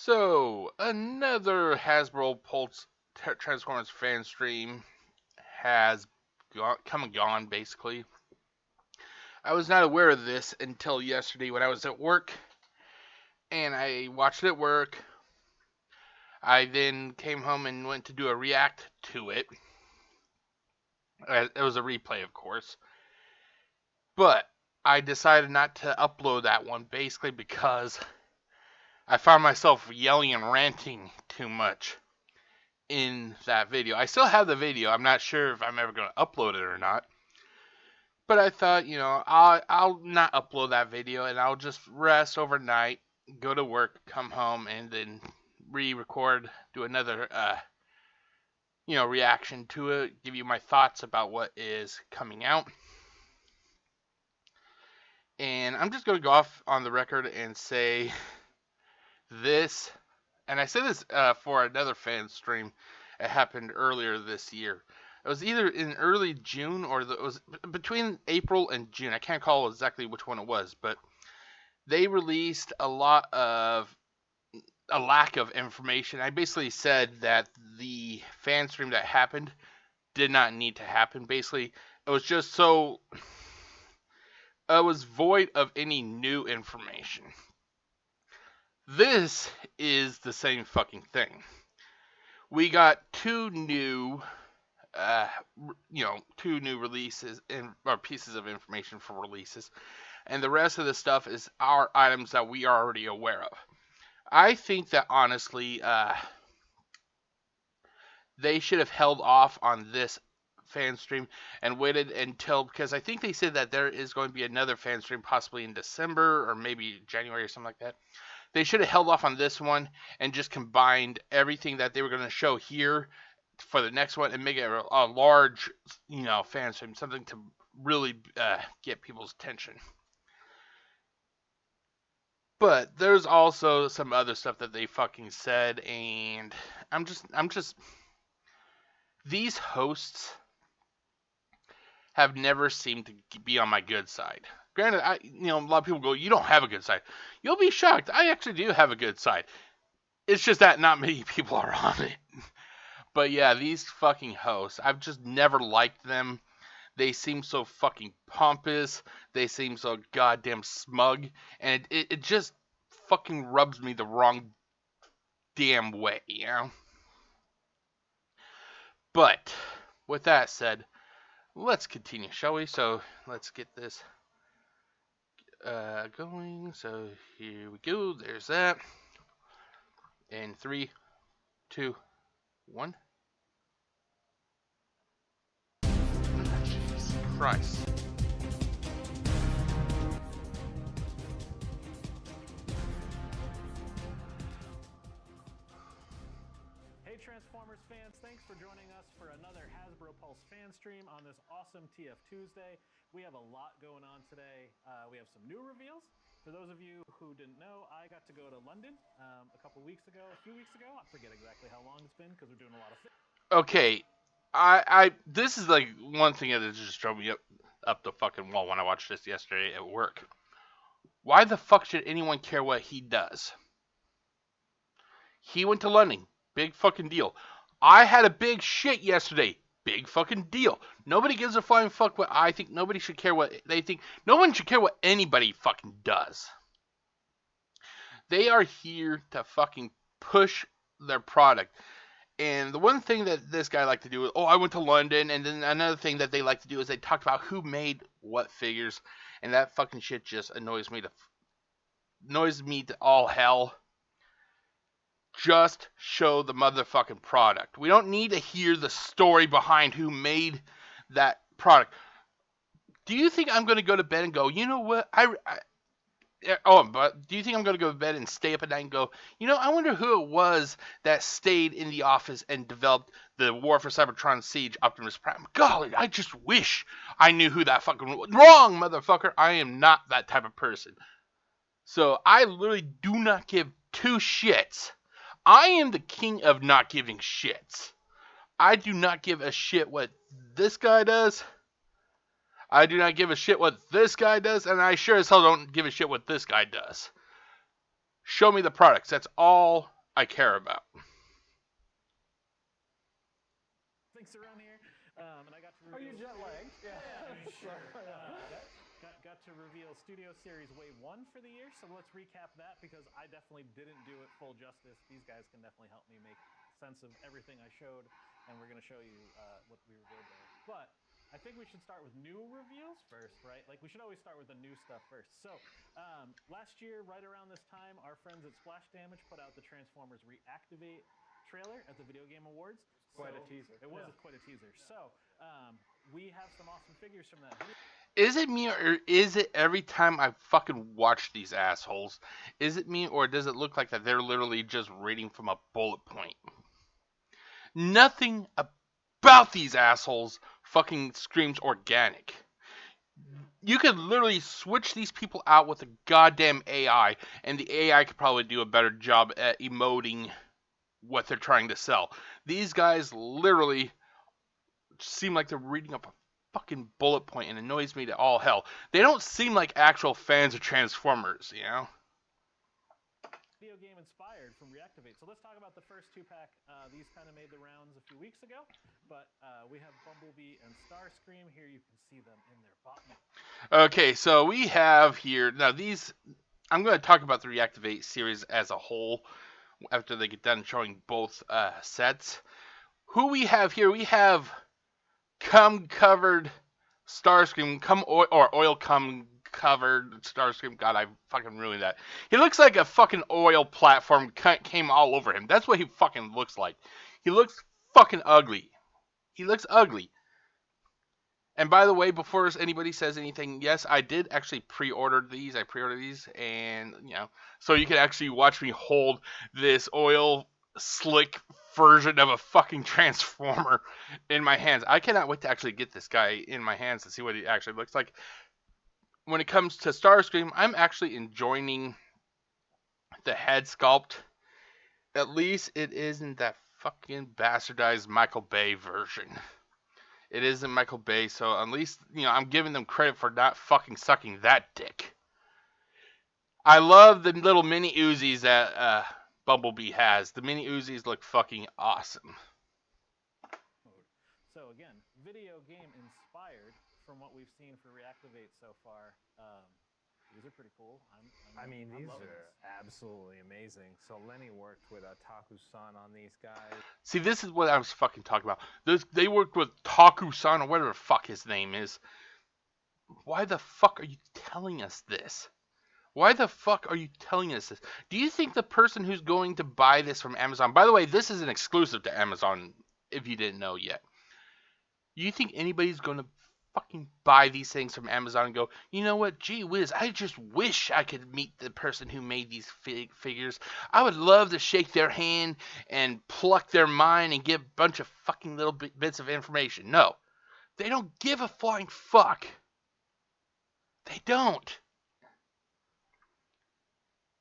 So, another Hasbro Pulse Transformers Fanstream has come and gone, basically. I was not aware of this until yesterday when I was at work, and I watched it at work. I then came home and went to do a react to it. It was a replay, of course. But I decided not to upload that one, basically because I found myself yelling and ranting too much in that video. I still have the video. I'm not sure if I'm ever going to upload it or not. But I thought, I'll not upload that video and I'll just rest overnight, go to work, come home, and then re-record, do another, reaction to it, give you my thoughts about what is coming out. And I'm just going to go off on the record and say this, and I said this for another fan stream. It happened earlier this year. It was either in early June or it was between April and June. I can't call exactly which one it was, but they released a lack of information. I basically said that the fan stream that happened did not need to happen. Basically, it was just so it was void of any new information. This is the same fucking thing. We got two new releases or pieces of information for releases, and the rest of the stuff is our items that we are already aware of. I think that honestly, they should have held off on this fan stream and waited until, because I think they said that there is going to be another fan stream possibly in December or maybe January or something like that. They should have held off on this one and just combined everything that they were going to show here for the next one and make it a large, fan stream, something to really get people's attention. But there's also some other stuff that they fucking said, and I'm just these hosts have never seemed to be on my good side. Granted, a lot of people go, you don't have a good side. You'll be shocked. I actually do have a good side. It's just that not many people are on it. But yeah, these fucking hosts, I've just never liked them. They seem so fucking pompous. They seem so goddamn smug. And it just fucking rubs me the wrong damn way, But, with that said, let's continue, shall we? So, let's get this going. So, here we go. There's that. And 3, 2, 1. Jesus Christ. Hey Transformers fans, thanks for joining us for another Hasbro Pulse fan stream on this awesome TF Tuesday. We have a lot going on today. We have some new reveals. For those of you who didn't know, I got to go to London a few weeks ago. I forget exactly how long it's been because we're doing a lot of things. Okay, this is like one thing that just drove me up the fucking wall when I watched this yesterday at work. Why the fuck should anyone care what he does? He went to London. Big fucking deal. I had a big shit yesterday. Big fucking deal. Nobody gives a flying fuck what I think. Nobody should care what they think. No one should care what anybody fucking does. They are here to fucking push their product. And the one thing that this guy liked to do is, I went to London. And then another thing that they like to do is they talked about who made what figures. And that fucking shit just annoys me to all hell. Just show the motherfucking product. We don't need to hear the story behind who made that product. Do you think I'm going to go to bed and go, you know what? But do you think I'm going to go to bed and stay up at night and go, I wonder who it was that stayed in the office and developed the War for Cybertron Siege Optimus Prime? Golly, I just wish I knew who that fucking was. Wrong, motherfucker. I am not that type of person. So I literally do not give two shits. I am the king of not giving shits. I do not give a shit what this guy does. I do not give a shit what this guy does, and I sure as hell don't give a shit what this guy does. Show me the products. That's all I care about. Thanks around here, and I got to reveal. Are you jet lagged? Yeah, sure. Got to reveal Studio Series Wave 1 for the year, so let's recap that because I definitely didn't do it full justice. These guys can definitely help me make sense of everything I showed, and we're going to show you what we revealed there. But I think we should start with new reveals first, right? Like, we should always start with the new stuff first. So, last year, right around this time, our friends at Splash Damage put out the Transformers Reactivate trailer at the Video Game Awards. Quite a teaser. It was quite a teaser. So, we have some awesome figures from that. Is it me or is it every time I fucking watch these assholes? Is it me or does it look like that they're literally just reading from a bullet point? Nothing about these assholes fucking screams organic. You could literally switch these people out with a goddamn AI, and the AI could probably do a better job at emoting what they're trying to sell. These guys literally seem like they're reading up a fucking bullet point and annoys me to all hell. They don't seem like actual fans of Transformers, you know? Video game inspired from Reactivate. So let's talk about the first 2-pack. These kind of made the rounds a few weeks ago, but we have Bumblebee and Starscream. Here you can see them in their bottom. Okay, so we have here, now these, I'm going to talk about the Reactivate series as a whole after they get done showing both sets. Who we have here, we have cum covered Starscream, oil cum covered Starscream. God, I fucking ruined that. He looks like a fucking oil platform came all over him. That's what he fucking looks like. He looks fucking ugly. He looks ugly. And by the way, before anybody says anything, yes, I did actually pre-order these. I pre-ordered these, and so you can actually watch me hold this oil slick version of a fucking Transformer in my hands. I cannot wait to actually get this guy in my hands to see what he actually looks like. When it comes to Starscream, I'm actually enjoying the head sculpt. At least it isn't that fucking bastardized Michael Bay version. It isn't Michael Bay, so at least, I'm giving them credit for not fucking sucking that dick. I love the little mini Uzis that Bumblebee has. The mini Uzis look fucking awesome. So again, video game inspired from what we've seen for Reactivate so far. These are pretty cool. I mean, these are absolutely amazing. So Lenny worked with Taku-san on these guys. See, this is what I was fucking talking about. They worked with Taku-san or whatever the fuck his name is. Why the fuck are you telling us this? Why the fuck are you telling us this? Do you think the person who's going to buy this from Amazon... By the way, this is an exclusive to Amazon, if you didn't know yet. Do you think anybody's going to fucking buy these things from Amazon and go, you know what, gee whiz, I just wish I could meet the person who made these figures. I would love to shake their hand and pluck their mind and get a bunch of fucking little bits of information. No. They don't give a flying fuck. They don't.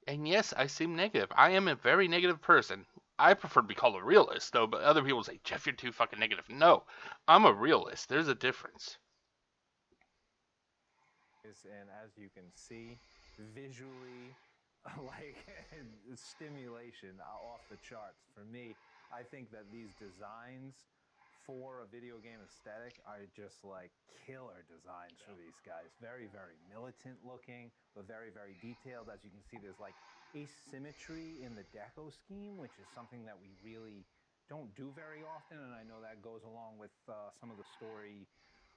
And yes, I seem negative. I am a very negative person. I prefer to be called a realist, though, but other people say, Jeff, you're too fucking negative. No, I'm a realist. There's a difference. And as you can see, visually, like stimulation off the charts. For me, I think that these designs for a video game aesthetic are just like killer designs for these guys. Very, very militant looking, but very, very detailed. As you can see, there's like asymmetry in the deco scheme, which is something that we really don't do very often, and I know that goes along with some of the story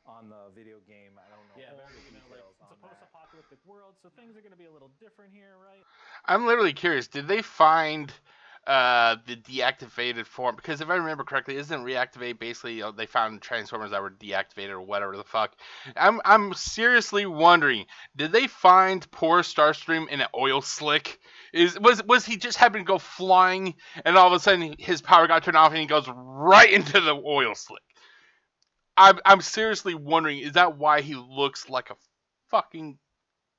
on the video game. I don't know. Yeah, all the details it's a on that. post-apocalyptic world, so things are going to be a little different here, right? I'm literally curious. Did they find the deactivated form? Because if I remember correctly, isn't Reactivate basically they found Transformers that were deactivated or whatever the fuck? I'm seriously wondering, did they find poor Starscream in an oil slick? Was he just happened to go flying and all of a sudden his power got turned off and he goes right into the oil slick? I'm seriously wondering, is that why he looks like a fucking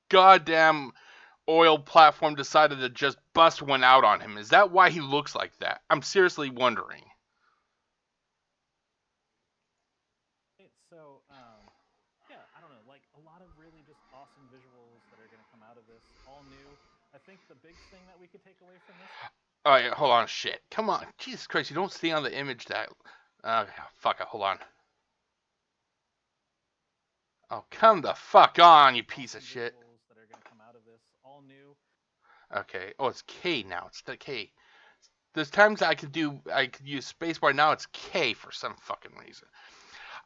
goddamn oil platform decided to just bust one out on him? Is that why he looks like that? I'm seriously wondering. So, yeah, I don't know, like a lot of really just awesome visuals that are going to come out of this. All new. I think the big thing that we could take away from this. All right, hold on, shit. Come on, Jesus Christ, you don't stay on the image that. Okay, fuck it, hold on. Oh, come the fuck on, you piece of shit. Visuals that are going to come out of this, all new. Okay. Oh, it's K now. It's the K. There's times I could use spacebar. Now it's K for some fucking reason.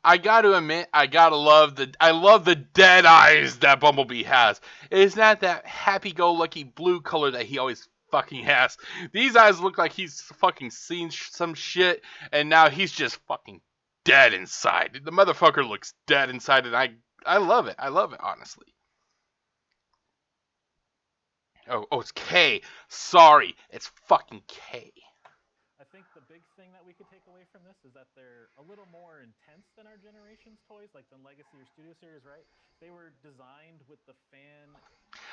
I gotta admit, I love the dead eyes that Bumblebee has. It's not that happy-go-lucky blue color that he always fucking has. These eyes look like he's fucking seen some shit, and now he's just fucking dead inside. The motherfucker looks dead inside, and I love it. I love it, honestly. Oh, it's K. Sorry, it's fucking K. I think the big thing that we could take away from this is that they're a little more intense than our generation's toys, like the Legacy or Studio Series, right? They were designed with the fan.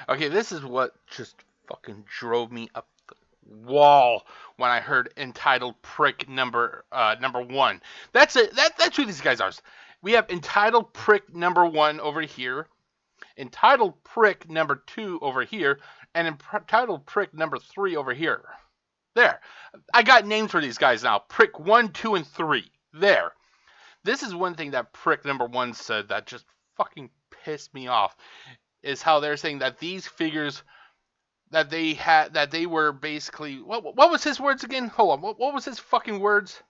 Okay, this is what just fucking drove me up the wall when I heard entitled prick number 1. That's it. That's who these guys are. We have entitled prick number 1 over here, entitled prick number 2 over here, and entitled prick number 3 over here. There. I got names for these guys now. Prick 1, 2, and 3. There. This is one thing that prick number 1 said that just fucking pissed me off. Is how they're saying that these figures that they were basically what was his words again? Hold on. What was his fucking words?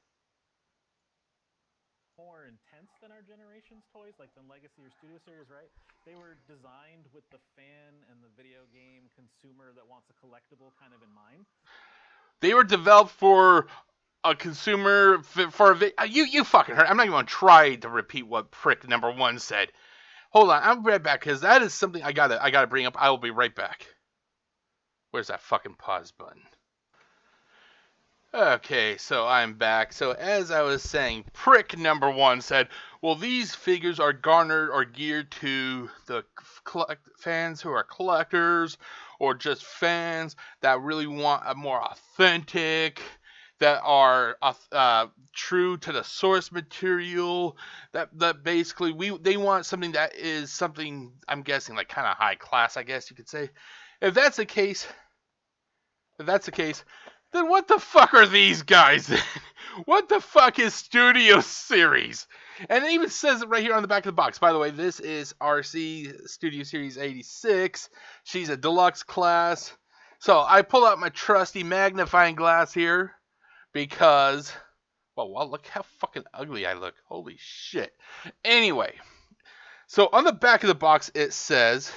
More intense than our generation's toys, like the Legacy or Studio Series, right? They were designed with the fan and the video game consumer that wants a collectible kind of in mind. They were developed for a consumer for you fucking heard. I'm not even gonna try to repeat what prick number 1 said. Hold on, I'm right back because that is something I gotta bring up. I will be right back. Where's that fucking pause button? Okay, so I'm back. So as I was saying, prick number 1 said, well, these figures are garnered or geared to the fans who are collectors or just fans that really want a more authentic, that are true to the source material, that basically they want something that is something, I'm guessing, like kind of high class, I guess you could say. If that's the case, then what the fuck are these guys? What the fuck is Studio Series? And it even says it right here on the back of the box. By the way, this is RC Studio Series 86. She's a deluxe class. So I pull out my trusty magnifying glass here because, well, look how fucking ugly I look. Holy shit. Anyway, so on the back of the box it says,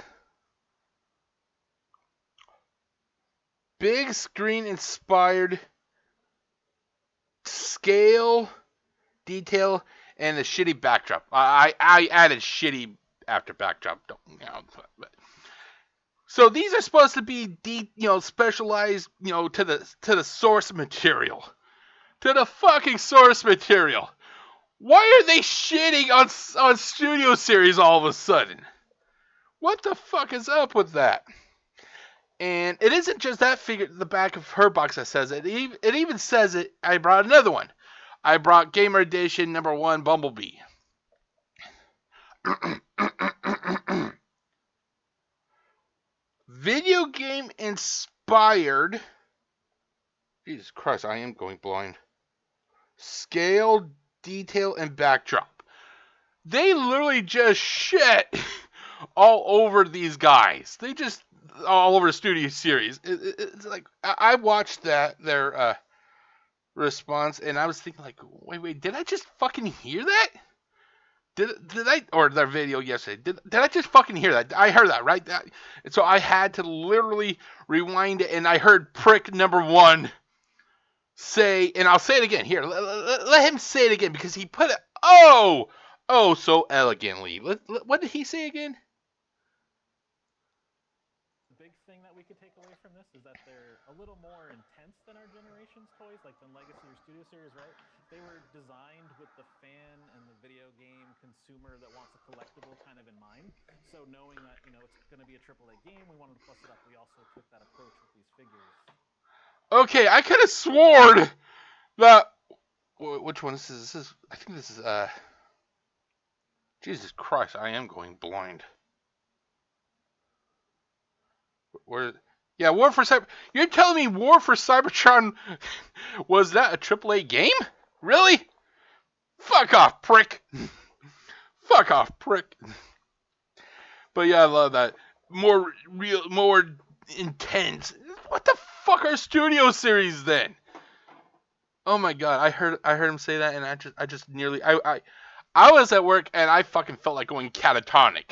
big screen inspired scale, detail, and a shitty backdrop. I added shitty after backdrop. But. So these are supposed to be specialized, to the source material, to the fucking source material. Why are they shitting on Studio Series all of a sudden? What the fuck is up with that? And it isn't just that figure, the back of her box that says it. It even says it. I brought another one. I brought Gamer Edition number 1 Bumblebee. Video game inspired. Jesus Christ, I am going blind. Scale, detail, and backdrop. They literally just shit all over these guys. They just all over the Studio Series. It's like I watched their response, and I was thinking like, wait, did I just fucking hear that? Did I, or their video yesterday? Did I just fucking hear that? I heard that, right? And so I had to literally rewind it, and I heard prick number 1 say, and I'll say it again. Here, let him say it again because he put it so elegantly. What did he say again? Big thing that we could take away from this is that they're a little more intense than our generation's toys, like the Legacy or Studio Series, right? They were designed with the fan and the video game consumer that wants a collectible kind of in mind. So knowing that, it's going to be a AAA game, we wanted to plus it up. We also took that approach with these figures. Okay, I could have sworn that. Which one is this? I think this is Jesus Christ, I am going blind. Where? Yeah, War for Cyber. You're telling me War for Cybertron was that a AAA game? Really? Fuck off, prick. Fuck off, prick. But yeah, I love that. More real, more intense. What the fuck are studio series then? Oh my god, I heard him say that, and I just nearly, I was at work and I fucking felt like going catatonic.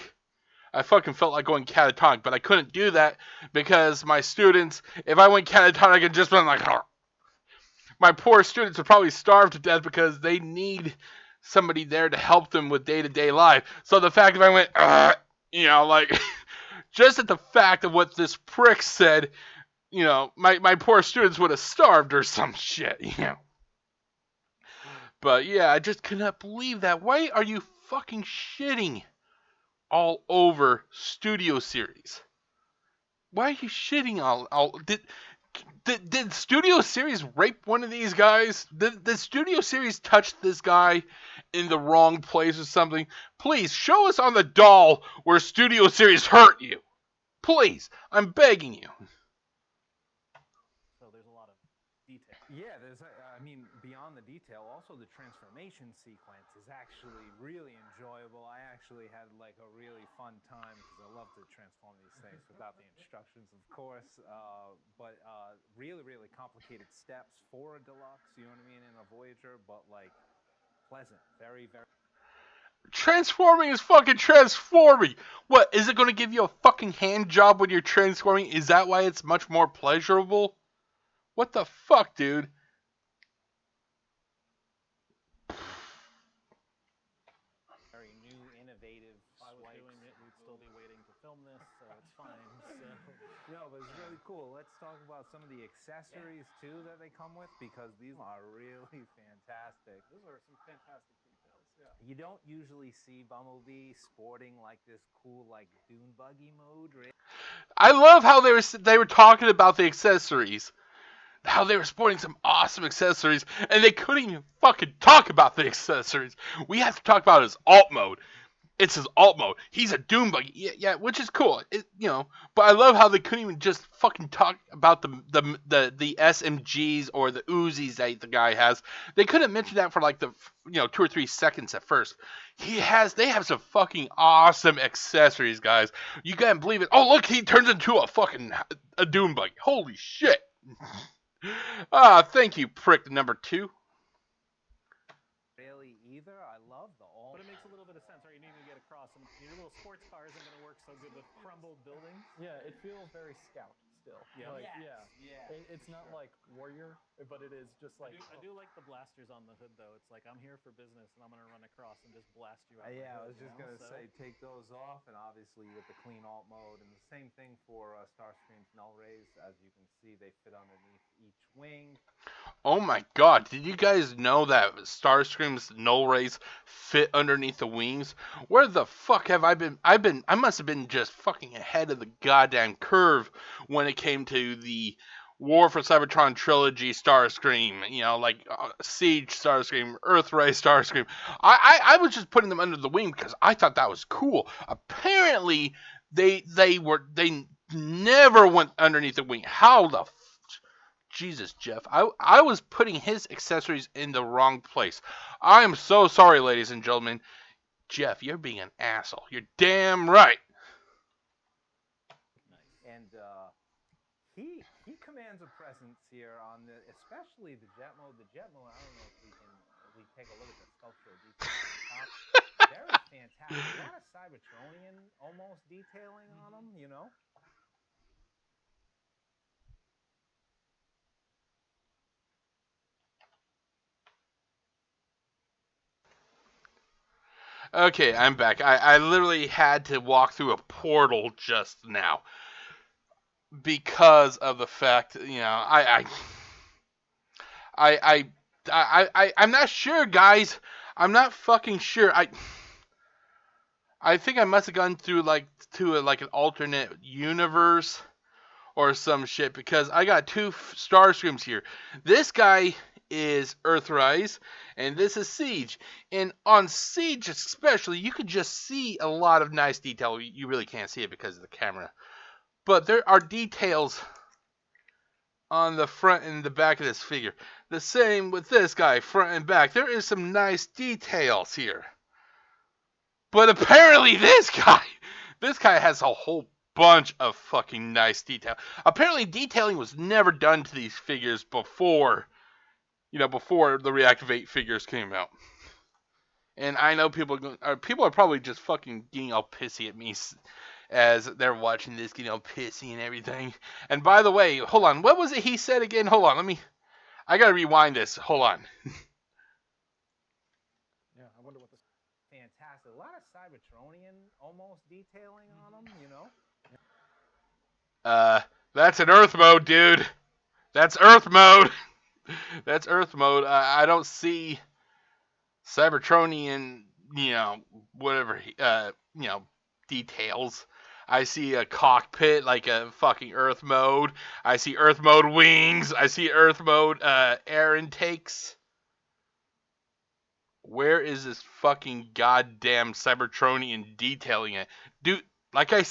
I fucking felt like going catatonic, but I couldn't do that because my students, if I went catatonic, I'd just been like, "Argh." My poor students would probably starve to death because they need somebody there to help them with day-to-day life. So the fact that I went, "Argh," like, just at the fact of what this prick said, my poor students would have starved or some shit. But yeah, I just could not believe that. Why are you fucking shitting all over studio series? Why are you shitting all did Studio Series rape one of these guys? Did Studio Series touch this guy in the wrong place or something? Please show us on the doll where Studio Series hurt you. Please, I'm begging you. So there's a lot of detail. Yeah, I mean, beyond the detail, also the transformation sequence is actually really enjoyable. I actually had like a really fun time because I love to transform these things without the instructions, of course. But really, really complicated steps for a deluxe, you know what I mean, in a Voyager, but like pleasant, very, very. Transforming is fucking transforming. What, is it going to give you a fucking hand job when you're transforming? Is that why it's much more pleasurable? What the fuck, dude? Very new, innovative. If I was doing it, we'd still be waiting to film this, so it's fine. So No, but it's really cool. Let's talk about some of the accessories too that they come with because these are really fantastic. those are some fantastic details. Yeah. You don't usually see Bumblebee sporting like this cool like dune buggy mode. I love how they were talking about the accessories. How they were sporting some awesome accessories, and they couldn't even fucking talk about the accessories. We have to talk about his alt mode. It's his alt mode. He's a Doom buggy, yeah, which is cool. But I love how they couldn't even just fucking talk about the SMGs or the Uzis that the guy has. They couldn't mention that for like the 2 or 3 seconds at first. They have some fucking awesome accessories, guys. You can't believe it. Oh look, he turns into a Doom buggy. Holy shit. Thank you, prick number 2. Really either. I love the all. But it makes a little bit of sense, right? You need to get across, and your little sports car isn't going to work so good with crumbled buildings. Yeah, it feels very scout still. Yeah. Like, Yes, yeah. It's not like warrior, but it is just like. I do like the blasters on the hood, though. It's like, I'm here for business, and I'm going to run across and just blast you out. Yeah, I the hood, was just gonna say take those off, and obviously with the clean alt mode, and the same thing for Starscream's null rays. As you can see, they fit underneath each wing. Oh my god, did you guys know that Starscream's null rays fit underneath the wings? Where the fuck have I been? I must have been just fucking ahead of the goddamn curve when it came to the War for Cybertron trilogy Starscream, like Siege Starscream, Earthray Starscream. I was just putting them under the wing because I thought that was cool. Apparently, they never went underneath the wing. How the Jesus, Jeff. I was putting his accessories in the wrong place. I am so sorry, ladies and gentlemen. Jeff, you're being an asshole. You're damn right. And he commands a presence here on especially the jet mode. The jet mode, I don't know if we take a look at the sculptural detail on the top. Very fantastic. A lot of Cybertronian almost detailing on them, Okay, I'm back. I literally had to walk through a portal just now because of the fact, I'm not sure, guys. I'm not fucking sure. I think I must have gone through like an alternate universe or some shit because I got 2 Starscreams here. This guy is Earthrise, and this is Siege. And on Siege especially, you could just see a lot of nice detail. You really can't see it because of the camera. But there are details on the front and the back of this figure. The same with this guy, front and back. There is some nice details here. But apparently this guy has a whole bunch of fucking nice detail. Apparently detailing was never done to these figures before, before the Reactivate figures came out. And I know people are probably just fucking getting all pissy at me as they're watching this, getting all pissy and everything. And by the way, hold on, what was it he said again? Hold on, I gotta rewind this. Hold on. Yeah, I wonder what this. Fantastic. A lot of Cybertronian almost detailing on them, you know? That's an Earth mode, dude. That's Earth mode. That's Earth mode. I don't see Cybertronian, whatever, details. I see a cockpit like a fucking Earth mode. I see Earth mode wings. I see Earth mode air intakes. Where is this fucking goddamn Cybertronian detailing it? Dude, like I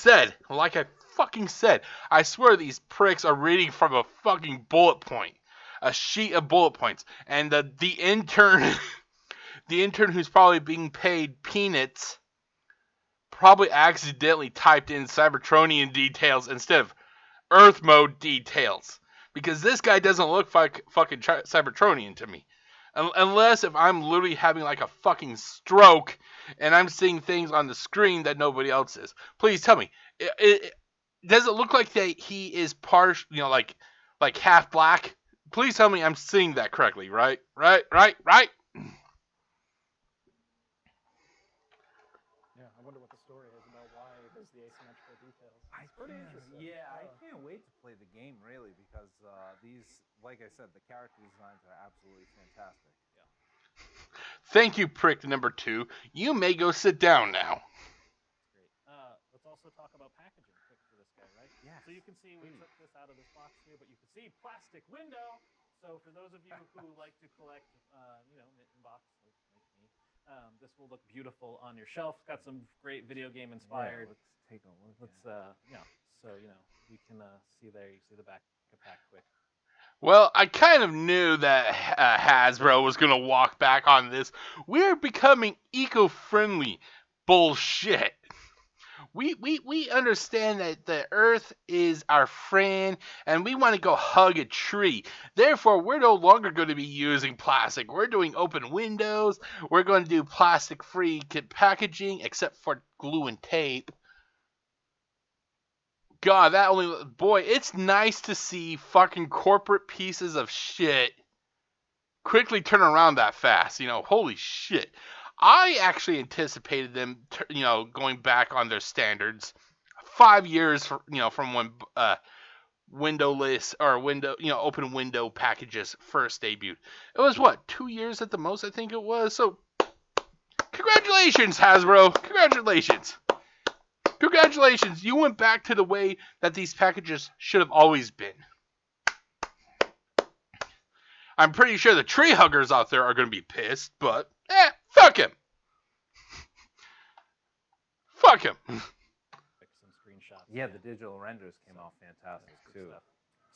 fucking said, I swear these pricks are reading from a fucking bullet point. A sheet of bullet points. And the intern, the intern who's probably being paid peanuts, probably accidentally typed in Cybertronian details instead of Earth mode details. Because this guy doesn't look fucking Cybertronian to me. Unless if I'm literally having like a fucking stroke and I'm seeing things on the screen that nobody else is. Please tell me. Does it look like that he is partial, like half black? Please tell me I'm seeing that correctly, right? Right? Yeah, I wonder what the story is about why there's the asymmetrical details. It's pretty interesting. Yeah, I can't wait to play the game, really, because these, like I said, the character designs are absolutely fantastic. Thank you, prick number 2. You may go sit down now. Great. Let's also talk about packaging quick for this guy, right? Yeah. So you can see we took this out of this box here, but you can see plastic window. So for those of you who like to collect, knit box like me, this will look beautiful on your shelf. It's got some great video game inspired. Yeah, let's take a look. Let's so we can see there. You see the back of pack quick. Well, I kind of knew that Hasbro was going to walk back on this. We're becoming eco-friendly. Bullshit. We understand that the Earth is our friend, and we want to go hug a tree. Therefore, we're no longer going to be using plastic. We're doing open windows. We're going to do plastic-free packaging, except for glue and tape. God, it's nice to see fucking corporate pieces of shit quickly turn around that fast. Holy shit. I actually anticipated them, going back on their standards 5 years, from when windowless or open window packages first debuted. It was 2 years at the most, I think it was. So, congratulations, Hasbro. Congratulations, you went back to the way that these packages should have always been. I'm pretty sure the tree huggers out there are going to be pissed, but, fuck him. Fuck him. Some screenshots. Yeah, the digital renders came out fantastic, too.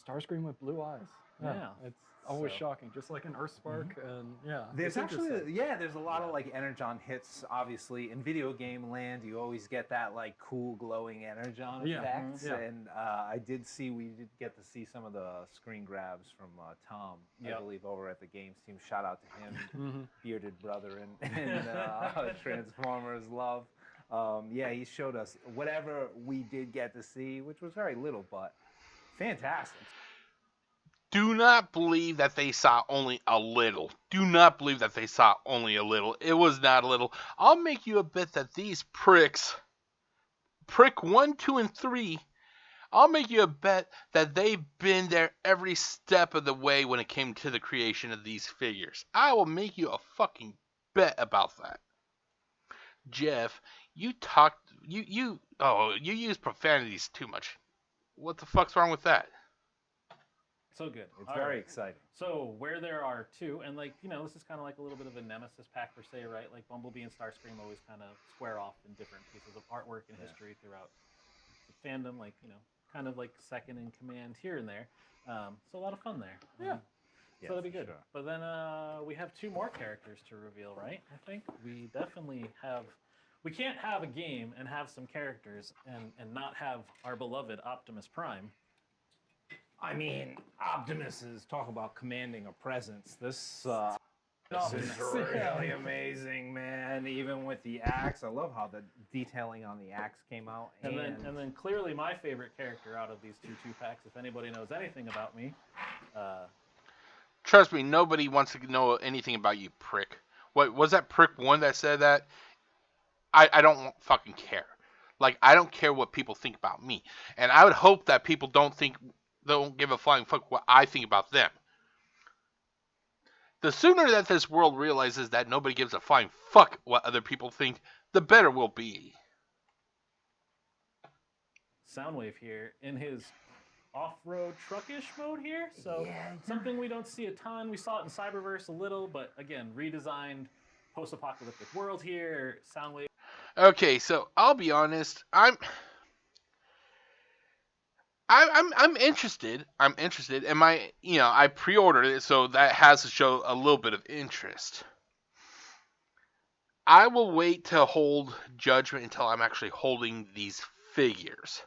Starscream with blue eyes. Yeah. It's always shocking, just like an Earthspark, and There's it's interesting. there's a lot of like Energon hits. Obviously, in video game land, you always get that like cool glowing Energon effects, and we did get to see some of the screen grabs from Tom, I believe, over at the games team. Shout out to him, bearded brother, and Transformers love. He showed us whatever we did get to see, which was very little, but fantastic. Do not believe that they saw only a little. Do not believe that they saw only a little. It was not a little. I'll make you a bet that these pricks, prick 1, 2, and 3, I'll make you a bet that they've been there every step of the way when it came to the creation of these figures. I will make you a fucking bet about that. Jeff, you use profanities too much. What the fuck's wrong with that? So good. It's very exciting. So where there are two, and this is kind of like a little bit of a nemesis pack per se, right? Like Bumblebee and Starscream always kind of square off in different pieces of artwork and history throughout the fandom, kind of like second in command here and there. So a lot of fun there. Yeah. So that'll be good. Sure. But then we have 2 more characters to reveal, right? I think we definitely have. We can't have a game and have some characters and not have our beloved Optimus Prime. I mean, Optimus is talk about commanding a presence. This is really amazing, man. Even with the axe, I love how the detailing on the axe came out. And then clearly my favorite character out of these 2 packs, if anybody knows anything about me. Trust me, nobody wants to know anything about you, prick. What was that prick one that said that? I don't fucking care. Like, I don't care what people think about me. And I would hope that people don't give a flying fuck what I think about them. The sooner that this world realizes that nobody gives a flying fuck what other people think, the better we'll be. Soundwave here in his off-road truckish mode here. So something we don't see a ton. We saw it in Cyberverse a little, but again, redesigned post-apocalyptic world here. Soundwave. Okay, so I'll be honest. I'm interested. I'm interested, and I pre-ordered it, so that has to show a little bit of interest. I will wait to hold judgment until I'm actually holding these figures.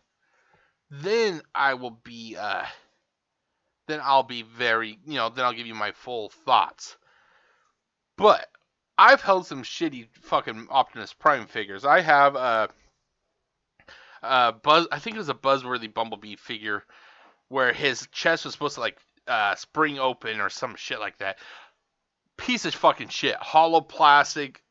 Then I will be. Then I'll be very. Then I'll give you my full thoughts. But I've held some shitty fucking Optimus Prime figures. I have Buzz. I think it was a Buzzworthy Bumblebee figure where his chest was supposed to like spring open or some shit like that. Piece of fucking shit. Hollow plastic,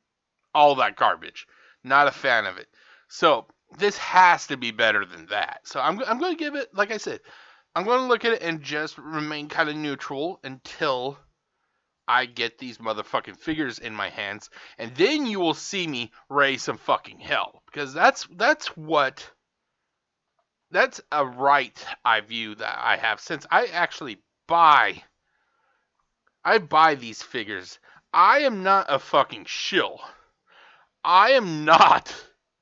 all that garbage. Not a fan of it. So this has to be better than that. So I'm going to give it, like I said, I'm going to look at it and just remain kind of neutral until I get these motherfucking figures in my hands, and then you will see me raise some fucking hell, because that's a right I view that I have, since I actually buy these figures. I am not a fucking shill. I am not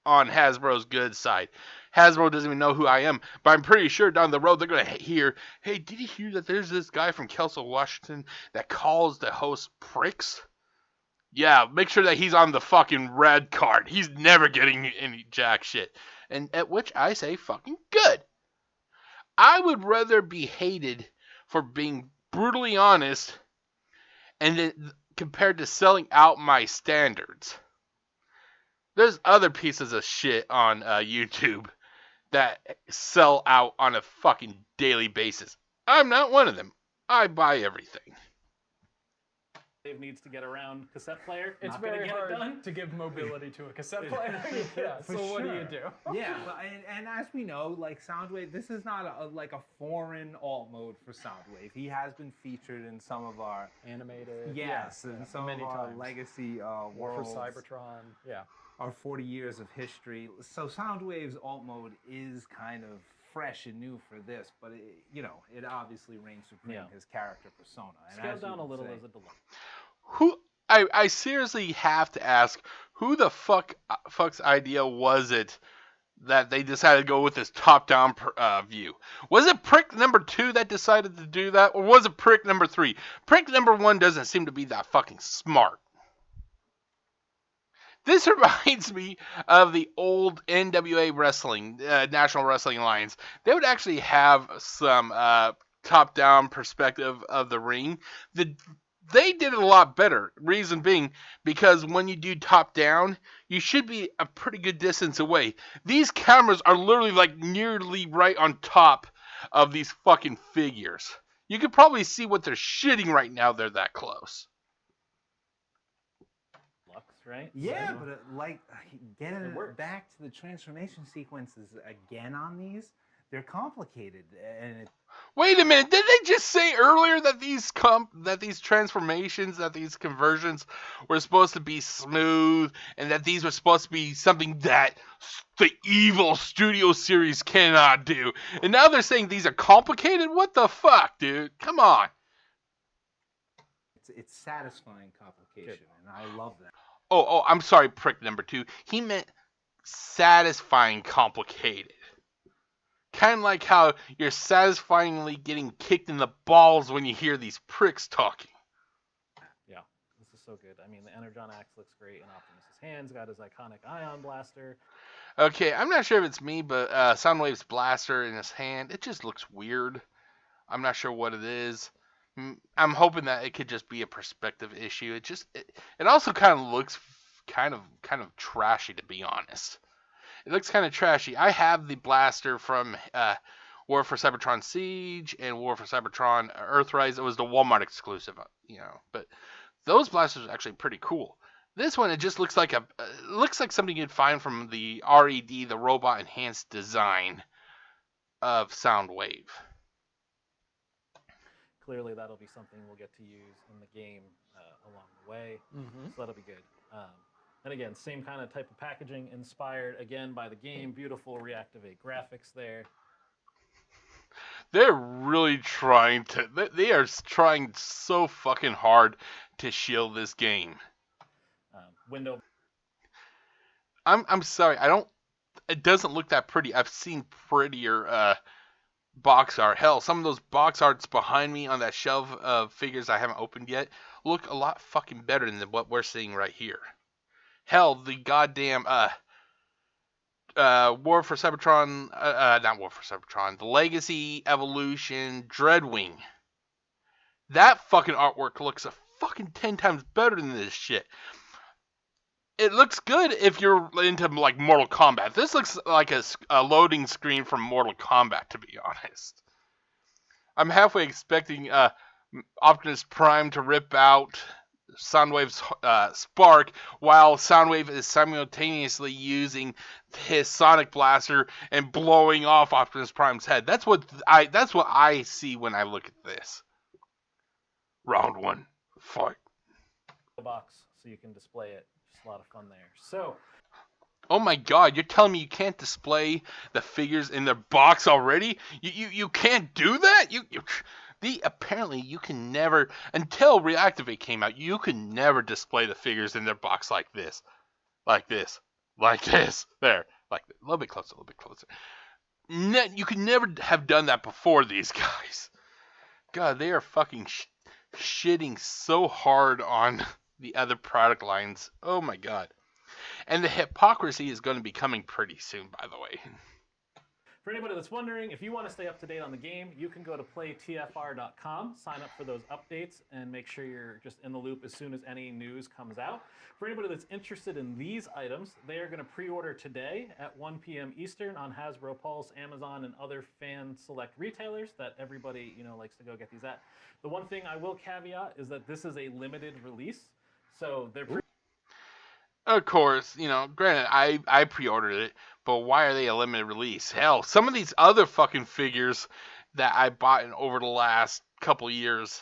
on Hasbro's good side. Hasbro doesn't even know who I am, but I'm pretty sure down the road they're going to hear, hey, did you hear that there's this guy from Kelso, Washington that calls the host pricks? Yeah, make sure that he's on the fucking red card. He's never getting any jack shit. And at which I say fucking good. I would rather be hated for being brutally honest and then compared to selling out my standards. There's other pieces of shit on YouTube that sell out on a fucking daily basis. I'm not one of them. I buy everything. Dave needs to get around cassette player. It's Not very gonna get hard it done. to give mobility to a cassette player. Yeah, so what do you do? Yeah, and as we know, like Soundwave, this is not like a foreign alt mode for Soundwave. He has been featured in some of our Animated. yes, and some many of our times. legacy War for worlds. Cybertron. Yeah. Our 40 years of history. So Soundwave's alt mode is kind of fresh and new for this, but it obviously reigns supreme his character persona. And Scaled down a little as a deluxe. Who I seriously have to ask, who the fuck's idea was it that they decided to go with this top-down view? Was it prick number 2 that decided to do that, or was it prick number 3? Prick number 1 doesn't seem to be that fucking smart. This reminds me of the old NWA wrestling, National Wrestling Alliance. They would actually have some top-down perspective of the ring. They did it a lot better. Reason being, because when you do top-down, you should be a pretty good distance away. These cameras are literally like nearly right on top of these fucking figures. You could probably see what they're shitting right now. They're that close. Right? Yeah, but getting it back to the transformation sequences again on these, they're complicated. And wait a minute, did they just say earlier that these transformations, that these conversions were supposed to be smooth, and that these were supposed to be something that the evil studio series cannot do? And now they're saying these are complicated? What the fuck, dude? Come on. It's satisfying complication, and I love that. Oh, I'm sorry, prick number 2. He meant satisfying complicated. Kind of like how you're satisfyingly getting kicked in the balls when you hear these pricks talking. Yeah, this is so good. I mean, the Energon axe looks great in Optimus's hands. Got his iconic ion blaster. Okay, I'm not sure if it's me, but Soundwave's blaster in his hand, it just looks weird. I'm not sure what it is. I'm hoping that it could just be a perspective issue. It also kind of looks kind of trashy, to be honest. It looks kind of trashy. I have the blaster from War for Cybertron Siege and War for Cybertron Earthrise. It was the Walmart exclusive, but those blasters are actually pretty cool. This one, it just looks like something you'd find from the RED, the Robot Enhanced Design of Soundwave. Clearly, that'll be something we'll get to use in the game along the way. So that'll be good. And again, same kind of type of packaging, inspired again by the game. Beautiful Reactivate graphics there. They're really trying to. They are trying so fucking hard to shield this game. Window. I'm sorry. I don't. It doesn't look that pretty. I've seen prettier box art. Hell, some of those box arts behind me on that shelf of figures I haven't opened yet look a lot fucking better than what we're seeing right here. Hell, the goddamn War for Cybertron, not War for Cybertron, the Legacy Evolution Dreadwing. That fucking artwork looks a fucking 10 times better than this shit. It looks good if you're into like Mortal Kombat. This looks like a loading screen from Mortal Kombat, to be honest. I'm halfway expecting Optimus Prime to rip out Soundwave's Spark, while Soundwave is simultaneously using his Sonic Blaster and blowing off Optimus Prime's head. That's what I see when I look at this. Round 1, fight. Box so you can display it. Just a lot of fun there. So. Oh my god, you're telling me you can't display the figures in their box already? You can't do that? Apparently you can never, until Reactivate came out, you could never display the figures in their box like this. Like this. Like this. There. Like a little bit closer, you could never have done that before these guys. God, they are fucking shitting so hard on the other product lines. Oh my god. And the hypocrisy is going to be coming pretty soon, by the way. For anybody that's wondering, if you want to stay up to date on the game, you can go to playtfr.com, sign up for those updates, and make sure you're just in the loop as soon as any news comes out. For anybody that's interested in these items, they are going to pre-order today at 1 p.m. Eastern on Hasbro Pulse, Amazon, and other fan select retailers that everybody likes to go get these at. The one thing I will caveat is that this is a limited release, so they're of course, granted, I pre-ordered it, but why are they a limited release? Hell, some of these other fucking figures that I bought over the last couple years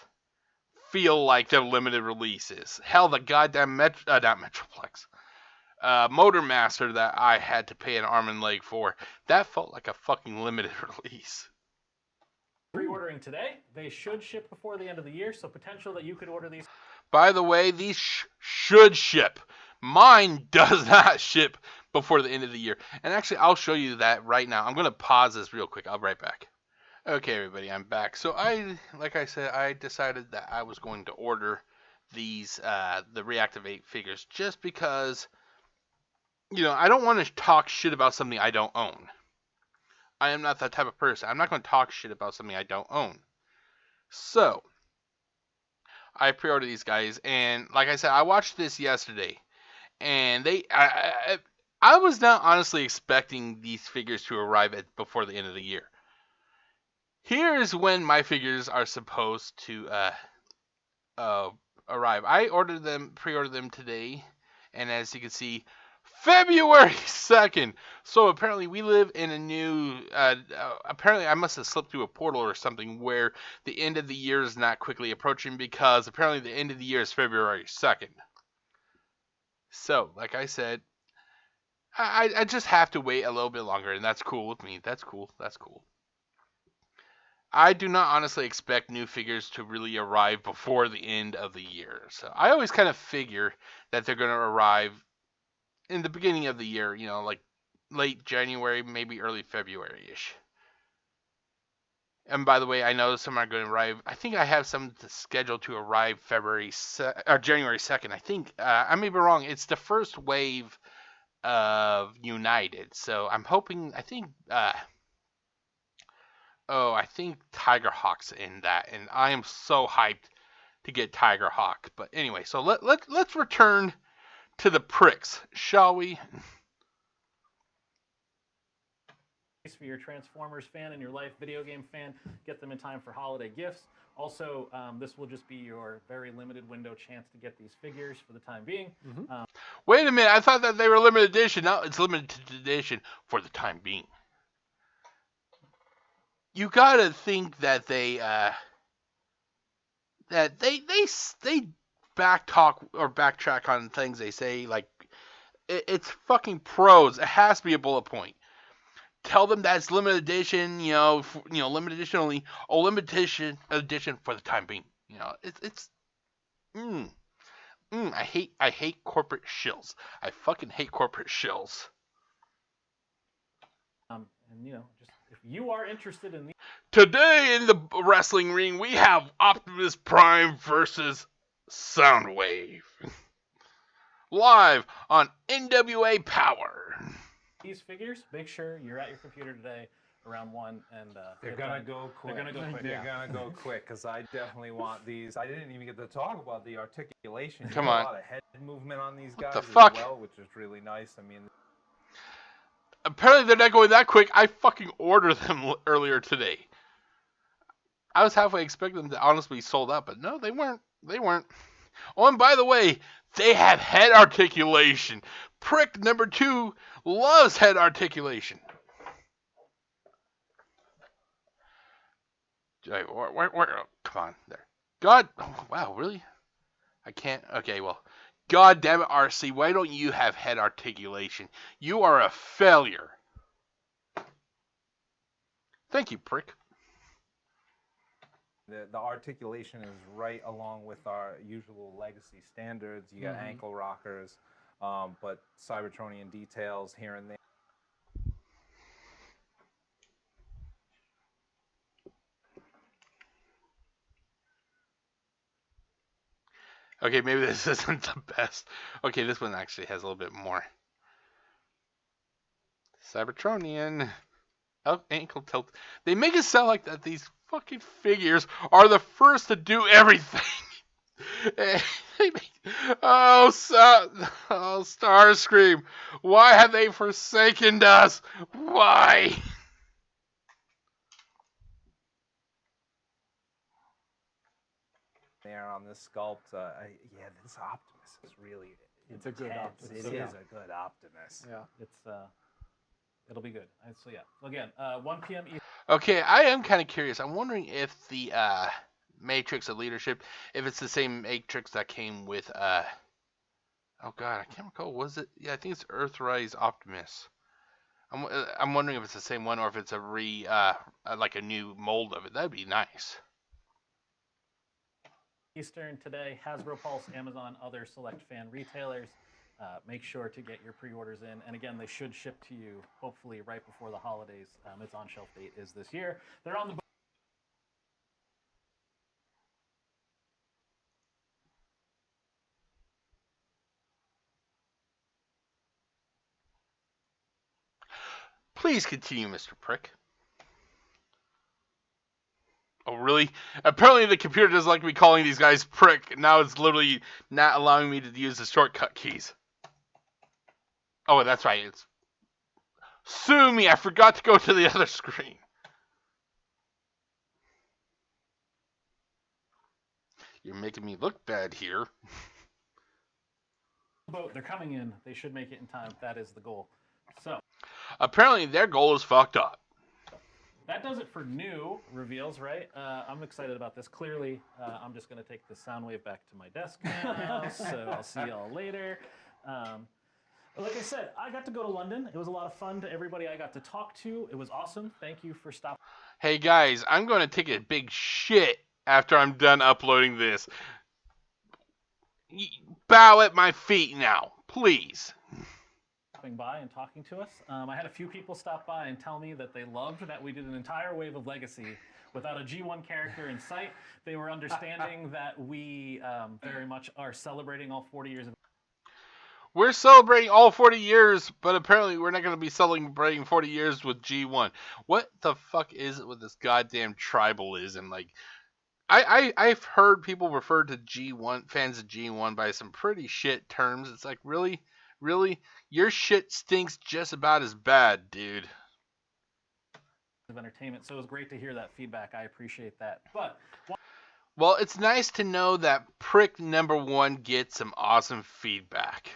feel like they're limited releases. Hell, the goddamn not Metroplex, Motor Master that I had to pay an arm and leg for, that felt like a fucking limited release. Pre-ordering today. They should ship before the end of the year, so potential that you could order these. By the way, these should ship. Mine does not ship before the end of the year. And actually, I'll show you that right now. I'm going to pause this real quick. I'll be right back. Okay, everybody, I'm back. So like I said, I decided that I was going to order these, the Reactivate figures, just because, I don't want to talk shit about something I don't own. I am not that type of person. I'm not going to talk shit about something I don't own. So, I pre-ordered these guys, and like I said, I watched this yesterday. And I was not honestly expecting these figures to arrive before the end of the year. Here's when my figures are supposed to arrive. I pre-ordered them today, and as you can see, February 2nd. So apparently we live in a new, apparently I must have slipped through a portal or something where the end of the year is not quickly approaching, because apparently the end of the year is February 2nd. So, like I said, I just have to wait a little bit longer, and that's cool with me. That's cool. I do not honestly expect new figures to really arrive before the end of the year. So I always kind of figure that they're going to arrive in the beginning of the year, like late January, maybe early February-ish. And by the way, I know some are going to arrive. I think I have some scheduled to arrive January 2nd. I think I may be wrong. It's the first wave of United. So I'm hoping. I think Tiger Hawk's in that, and I am so hyped to get Tiger Hawk. But anyway, so let's return to the pricks, shall we? For your Transformers fan and your life video game fan, get them in time for holiday gifts. Also, this will just be your very limited window chance to get these figures for the time being. Wait a minute, I thought that they were limited edition. No, it's limited edition for the time being. You gotta think that they backtrack on things they say. Like it's fucking pros. It has to be a bullet point. Tell them that it's limited edition. Limited edition only. Oh, limited edition for the time being. I hate corporate shills. I fucking hate corporate shills. And just if you are interested in Today in the wrestling ring, we have Optimus Prime versus Soundwave. Live on NWA Power. These figures, make sure you're at your computer today around 1 and they're gonna go quick. They're gonna go quick. They're gonna go quick because I definitely want these. I didn't even get to talk about the articulation. Come on. A lot of head movement on these guys the fuck? as well, which is really nice. I mean, apparently they're not going that quick. I fucking ordered them earlier today. I was halfway expecting them to honestly be sold out, but no, they weren't. Oh, and by the way, they have head articulation. Prick number 2 loves head articulation. Where, oh, come on, there. God, oh, wow, really? I can't, okay, well, God damn it, RC, why don't you have head articulation? You are a failure. Thank you, Prick. The articulation is right along with our usual legacy standards. You got ankle rockers, but Cybertronian details here and there. Okay, maybe this isn't the best. Okay, this one actually has a little bit more. Cybertronian. Ankle tilt. They make it sound like that these fucking figures are the first to do everything. Starscream. Why have they forsaken us? Why? There on this sculpt, this Optimus is really It's a good Optimus. It is a good Optimus. Yeah. It's it'll be good. So yeah. Again, 1 p.m. Eastern. Okay, I am kind of curious. I'm wondering if the Matrix of Leadership, if it's the same Matrix that came with oh god, I can't recall. Was it? Yeah, I think it's Earthrise Optimus. I'm wondering if it's the same one or if it's like a new mold of it. That'd be nice. Eastern today, Hasbro Pulse, Amazon, other select fan retailers. Make sure to get your pre-orders in. And again, they should ship to you hopefully right before the holidays. Its on-shelf date is this year. They're on the Please continue, Mr. Prick. Oh, really? Apparently the computer doesn't like me calling these guys Prick. Now it's literally not allowing me to use the shortcut keys. Oh, that's right. It's sue me. I forgot to go to the other screen. You're making me look bad here. boat. They're coming in. They should make it in time. That is the goal. So apparently their goal is fucked up. that does it for new reveals, right? I'm excited about this. Clearly, I'm just going to take the Soundwave back to my desk now, so I'll see y'all later. Like I said, I got to go to London. It was a lot of fun to everybody I got to talk to. It was awesome. Thank you for stopping. Hey guys, I'm going to take a big shit after I'm done uploading this. Bow at my feet now, please. stopping by and talking to us. I had a few people stop by and tell me that they loved that we did an entire wave of Legacy without a G1 character in sight. They were understanding that we very much are celebrating all 40 years of. We're celebrating all 40 years, but apparently we're not going to be celebrating 40 years with G1. What the fuck is it with this goddamn tribalism? Like, I've heard people refer to G1 fans of G1 by some pretty shit terms. It's like, really, your shit stinks just about as bad, dude. Of entertainment, so it was great to hear that feedback. I appreciate that. But well, it's nice to know that prick number one gets some awesome feedback.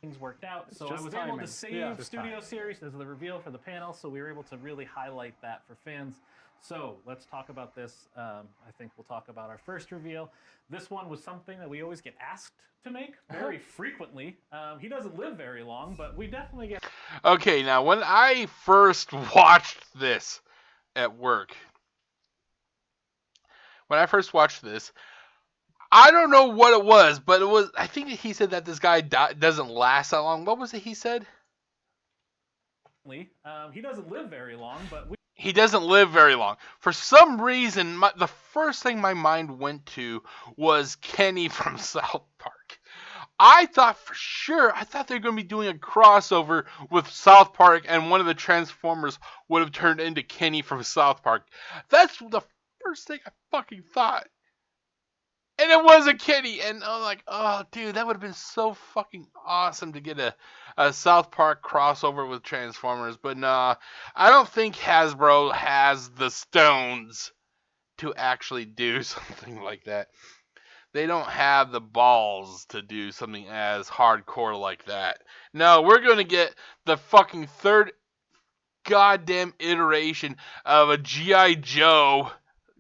Things worked out, It's so I just was able timing. to save Yeah. Studio Series as the reveal for the panel, so we were able to really highlight that for fans. So let's talk about this. I think we'll talk about our first reveal. This one was something that we always get asked to make very frequently. He doesn't live very long, but we definitely get. Okay, now when I first watched this at work, I don't know what it was, but it was. I think he said that this guy doesn't last that long. What was it he said? He doesn't live very long, but he doesn't live very long. For some reason, the first thing my mind went to was Kenny from South Park. I thought they were going to be doing a crossover with South Park, and one of the Transformers would have turned into Kenny from South Park. That's the first thing I fucking thought. And it wasn't Kenny, and I'm like, oh, dude, that would have been so fucking awesome to get a South Park crossover with Transformers. But nah, I don't think Hasbro has the stones to actually do something like that. They don't have the balls to do something as hardcore like that. No, we're going to get the fucking third goddamn iteration of a G.I. Joe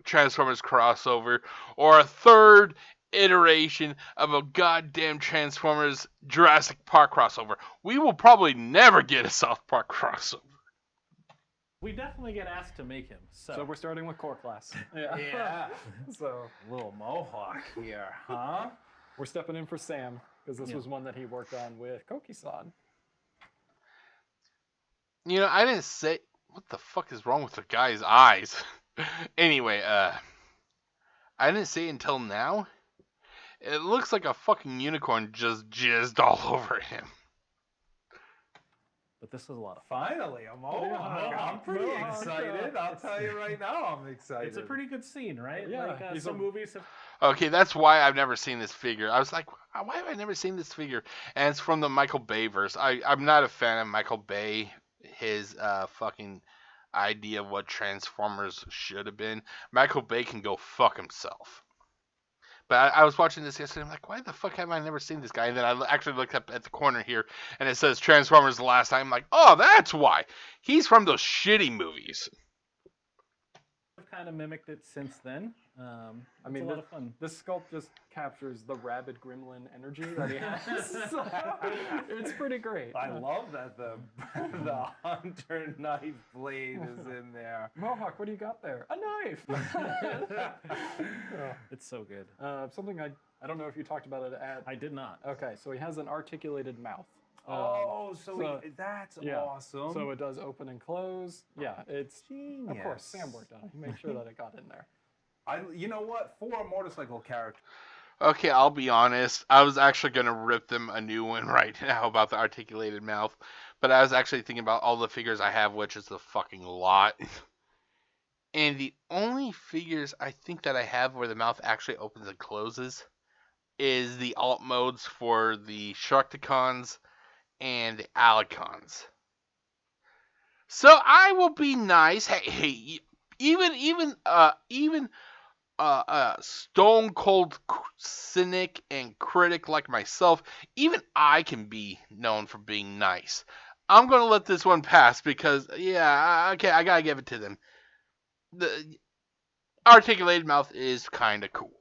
Transformers crossover, or a third iteration of a goddamn Transformers Jurassic Park crossover. We will probably never get a South Park crossover. We definitely get asked to make him. So we're starting with core class. Yeah. So little mohawk here, huh? we're stepping in for Sam because this was one that he worked on with Koki-san. You know, I didn't say. What the fuck is wrong with the guy's eyes? Anyway, I didn't say it until now. It looks like a fucking unicorn just jizzed all over him. But this is a lot of fun. Finally, a mohawk. Yeah. I'm pretty Mohawk, excited. yeah. I'll tell you right now, I'm excited. It's a pretty good scene, right? Yeah, Like he's some a- movies have. Okay, that's why I've never seen this figure. I was like, why have I never seen this figure? And it's from the Michael Bay verse. I'm not a fan of Michael Bay. His fucking idea of what Transformers should have been. Michael Bay can go fuck himself. But I was watching this yesterday. I'm like, why the fuck have I never seen this guy? And then I actually looked up at the corner here, and it says Transformers the last time. I'm like, oh, that's why. He's from those shitty movies. Kind of mimicked it since then. I mean, it's a lot of fun. this sculpt just captures the rabid gremlin energy that he has. It's pretty great. I love that the hunter knife blade is in there. Mohawk, what do you got there? A knife! It's so good. Something I don't know if you talked about it at... I did not. Okay, so he has an articulated mouth. That's yeah. awesome. So it does open and close. Yeah, it's... Genius. Of course, Sam worked on it. He made sure that it got in there. You know what? For a motorcycle character. Okay, I'll be honest. I was actually going to rip them a new one right now about the articulated mouth. But I was actually thinking about all the figures I have, which is a fucking lot. And the only figures I think that I have where the mouth actually opens and closes is the alt modes for the Sharkticons and the Alicons. So I will be nice. Hey, even stone cold cynic and critic like myself, even I can be known for being nice. I'm gonna let this one pass because okay, I gotta give it to them. The articulated mouth is kind of cool.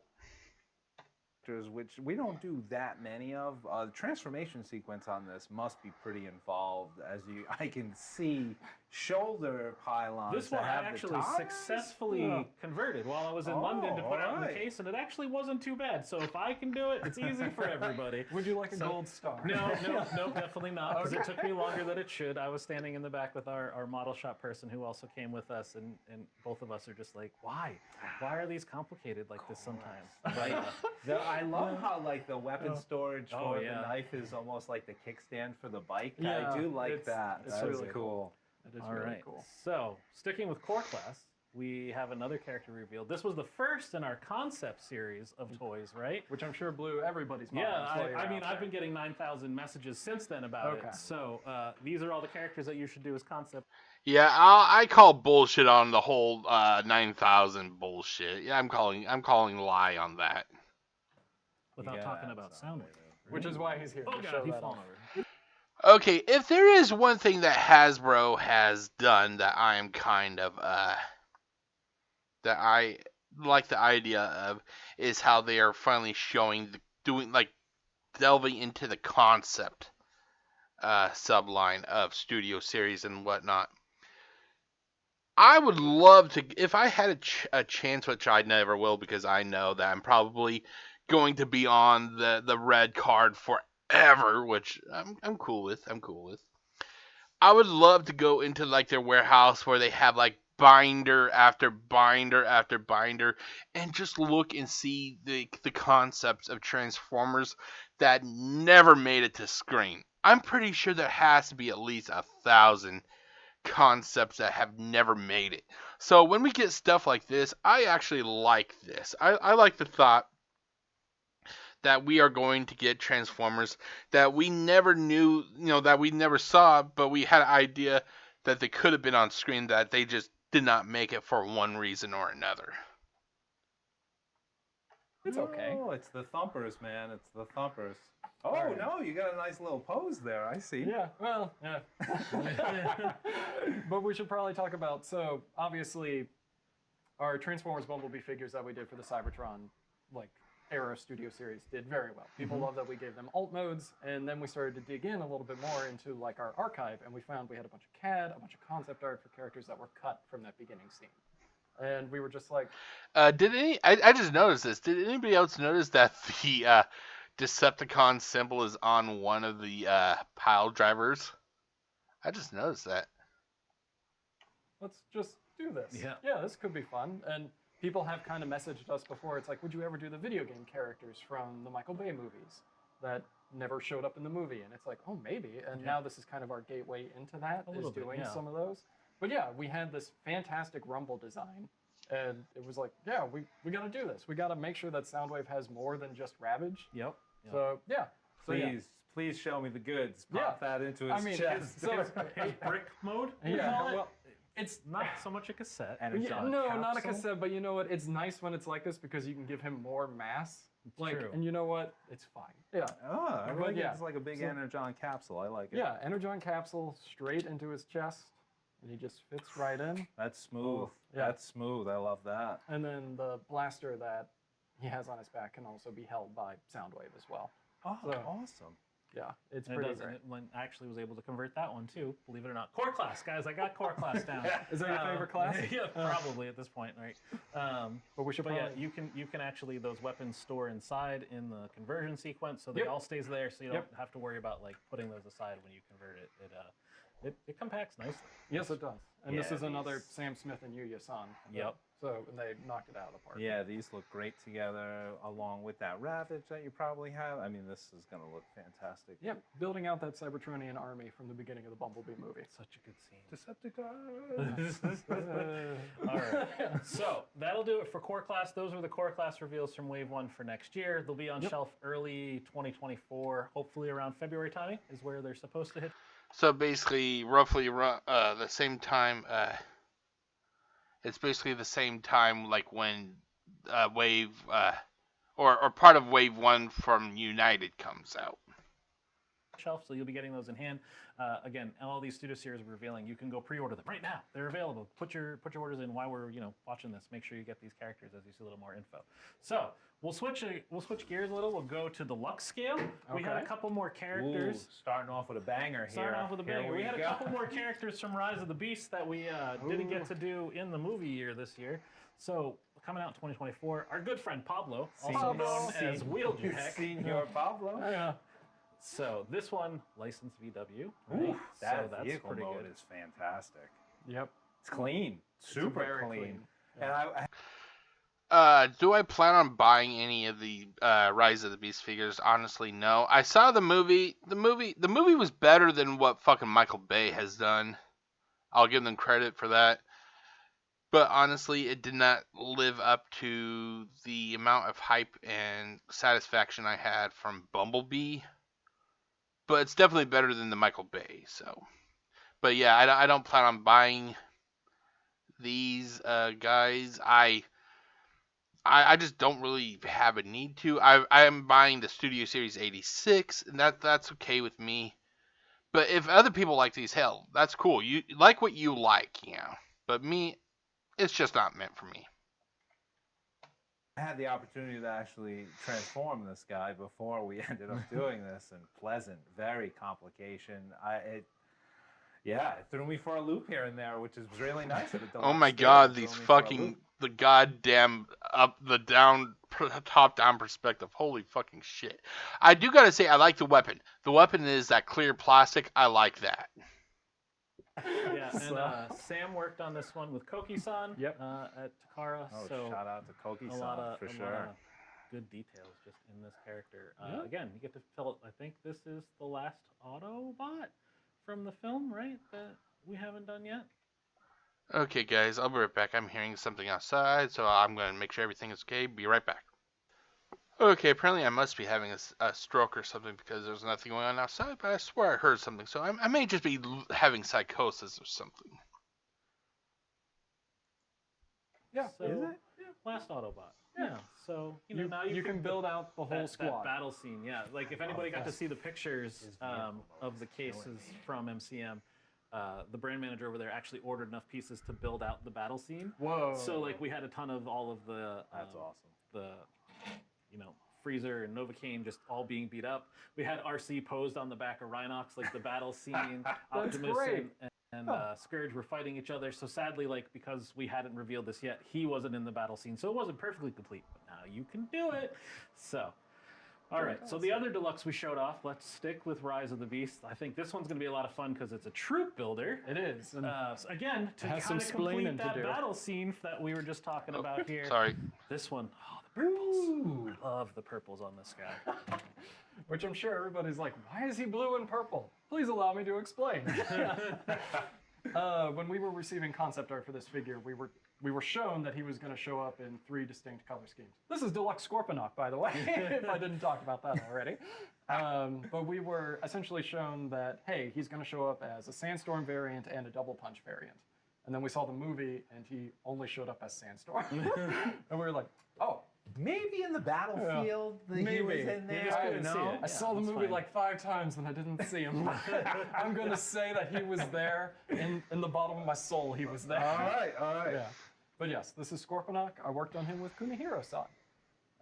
Which we don't do that many of. The transformation sequence on this must be pretty involved, as I can see shoulder pylons. This one that I have the actually tires? successfully Oh. converted while I was in London to put out in the alright. case, and it actually wasn't too bad. So if I can do it, it's easy for everybody. Would you like a So- gold star? No, definitely not, because it Okay. took me longer than it should. I was standing in the back with our model shop person who also came with us, and both of us are just like, why? Why are these complicated like this sometimes? But, I love how like the weapon storage Oh, for yeah. the knife is almost like the kickstand for the bike. Yeah, I do like it's- that. it's That's really cool. It is all really right. cool. So sticking with core class, we have another character revealed. This was the first in our concept series of toys, right? Which I'm sure blew everybody's mind. Yeah, while you're I mean, out I've there. been getting 9,000 messages since then about Okay. it. So these are all the characters that you should do as concept. Yeah, I call bullshit on the whole 9,000 bullshit. Yeah, I'm calling lie on that. Without Yeah, talking about Soundwave. Soundwave. Which is why he's here Oh to god, show he's that falling off. over. Okay, if there is one thing that Hasbro has done that I am kind of that I like the idea of is how they are finally showing delving into the concept subline of Studio Series and whatnot. I would love to, if I had a chance, which I never will because I know that I'm probably going to be on the red card forever, which I'm cool with. I'm cool with. I would love to go into like their warehouse where they have like binder after binder after binder and just look and see the concepts of Transformers that never made it to screen. I'm pretty sure there has to be at least 1,000 concepts that have never made it. So when we get stuff like this, I actually like this. I like the thought that we are going to get Transformers that we never knew, that we never saw, but we had an idea that they could have been on screen that they just did not make it for one reason or another. It's okay. No, it's the thumpers, man. It's the thumpers. Oh Alright. no, you got a nice little pose there. I see. Yeah, well, yeah. But we should probably talk about, so obviously our Transformers Bumblebee figures that we did for the Cybertron like era studio series did very well. People love that we gave them alt modes, and then we started to dig in a little bit more into like our archive, and we found we had a bunch of CAD, a bunch of concept art for characters that were cut from that beginning scene. And we were just like, I just noticed this. Did anybody else notice that the Decepticon symbol is on one of the pile drivers? I just noticed that. let's just do this. Yeah. Yeah, this could be fun. And people have kind of messaged us before. It's like, would you ever do the video game characters from the Michael Bay movies that never showed up in the movie? And it's like, oh, maybe. And now this is kind of our gateway into that, A is little bit, doing yeah. some of those. But yeah, we had this fantastic Rumble design. And it was like, yeah, we got to do this. We got to make sure that Soundwave has more than just Ravage. Yep. So yeah. So, yeah. Please show me the goods. Pop that into his I mean, chest. so His brick mode. we yeah, call it. well, it's Not so much a cassette. And yeah, John no, not a capsule? cassette, but you know what? It's nice when it's like this because you can give him more mass. Like, true. and you know what? It's fine. Yeah. Oh, I But like it. yeah, It's like a big so- energon capsule. I like it. Yeah, Energon capsule straight into his chest, and he just fits right in. That's smooth. Yeah. That's smooth. I love that. And then the blaster that he has on his back can also be held by Soundwave as well. Oh, So- awesome. Yeah, it's And it pretty does, great. and when I actually was able to convert that one too, believe it or not. Core class, guys, I got core class down. Is that your favorite class? Yeah, probably at this point, right? But we should But yeah, probably. you can actually those weapons store inside in the conversion sequence, so they Yep. all stays there, so you Yep. don't have to worry about like putting those aside when you convert it. It compacts nicely. Yes, it does. And this Yeah, is another these- Sam Smith and Yuya San. Yep. So and they knocked it out of the park. Yeah, these look great together, along with that Ravage that you probably have. I mean, this is going to look fantastic. Yep, building out that Cybertronian army from the beginning of the Bumblebee movie. Such a good scene. Decepticons. All right. So that'll do it for core class. Those are the core class reveals from Wave 1 for next year. They'll be on shelf early 2024, hopefully around February timing is where they're supposed to hit. So basically, roughly the same time. It's basically the same time like when Wave or part of Wave 1 from United comes out. shelf, so you'll be getting those in hand. Again, all these studio series we're revealing, you can go pre-order them right now. They're available. Put your orders in while we're watching this. Make sure you get these characters as you see a little more info. So we'll switch gears a little. We'll go to the Lux scale. We had a couple more characters. Ooh, starting off with a banger here. Starting off with a banger. We had a couple more characters from Rise of the Beast that we didn't get to do in the movie year this year. So coming out in 2024, our good friend Pablo, also known as Wheeljack. Senior Pablo. Yeah. So this one, licensed VW. Ooh, Right? that vehicle pretty mode good. is fantastic. Yep. It's clean. Super very clean. clean. And Do I plan on buying any of the Rise of the Beast figures? Honestly, no. I saw the movie. The movie was better than what fucking Michael Bay has done. I'll give them credit for that. But honestly, it did not live up to the amount of hype and satisfaction I had from Bumblebee. But it's definitely better than the Michael Bay. So, but yeah, I don't plan on buying these guys. I just don't really have a need to. I'm buying the Studio Series 86, and that's okay with me. But if other people like these, hell, that's cool. You like what you like, But me, it's just not meant for me. I had the opportunity to actually transform this guy before we ended up doing this, and pleasant, very complication. It threw me for a loop here and there, which is really nice. Oh my god, these the goddamn top down perspective. Holy fucking shit. I do gotta say, I like the weapon. The weapon is that clear plastic. I like that. Yeah, and Sam worked on this one with Koki-san at Takara. Oh, so shout out to Koki-san for sure. A lot of good details just in this character. Again, you get to fill it. I think this is the last Autobot from the film, right? That we haven't done yet. Okay, guys, I'll be right back. I'm hearing something outside, so I'm going to make sure everything is okay. Be right back. Okay, apparently I must be having a stroke or something because there's nothing going on outside, but I swear I heard something, so I may just be having psychosis or something. Yeah, So, is it? Yeah, last Autobot. Yeah. So now you can build out the whole squad. That battle scene. Yeah. Like if anybody got to see the pictures of the cases from MCM, the brand manager over there actually ordered enough pieces to build out the battle scene. Whoa. So like we had a ton of all of the That's awesome. The Freezer and Novocaine just all being beat up. We had RC posed on the back of Rhinox, like the battle scene. Optimus and Scourge were fighting each other. So sadly, like because we hadn't revealed this yet, he wasn't in the battle scene, so it wasn't perfectly complete. But now you can do it. So, all right. So the other deluxe we showed off. Let's stick with Rise of the Beast. I think this one's going to be a lot of fun because it's a troop builder. It is. And so again, to has some kind of complete splaining to that do. battle scene that we were just talking about here. Sorry. This one, the purples. Love the purples on this guy. Which I'm sure everybody's like, why is he blue and purple? Please allow me to explain. When we were receiving concept art for this figure, we were shown that he was going to show up in 3 distinct color schemes. This is Deluxe Scorponok, by the way, if I didn't talk about that already. But we were essentially shown that, hey, he's going to show up as a Sandstorm variant and a Double Punch variant. And then we saw the movie, and he only showed up as Sandstorm. And we were like, oh. Maybe in the battlefield he was in there. You just couldn't see it. I saw the movie like 5 times and I didn't see him. I'm going to say that he was there. In the bottom of my soul, he was there. All right. Yeah. But yes, this is Scorponok. I worked on him with Kunihiro-san.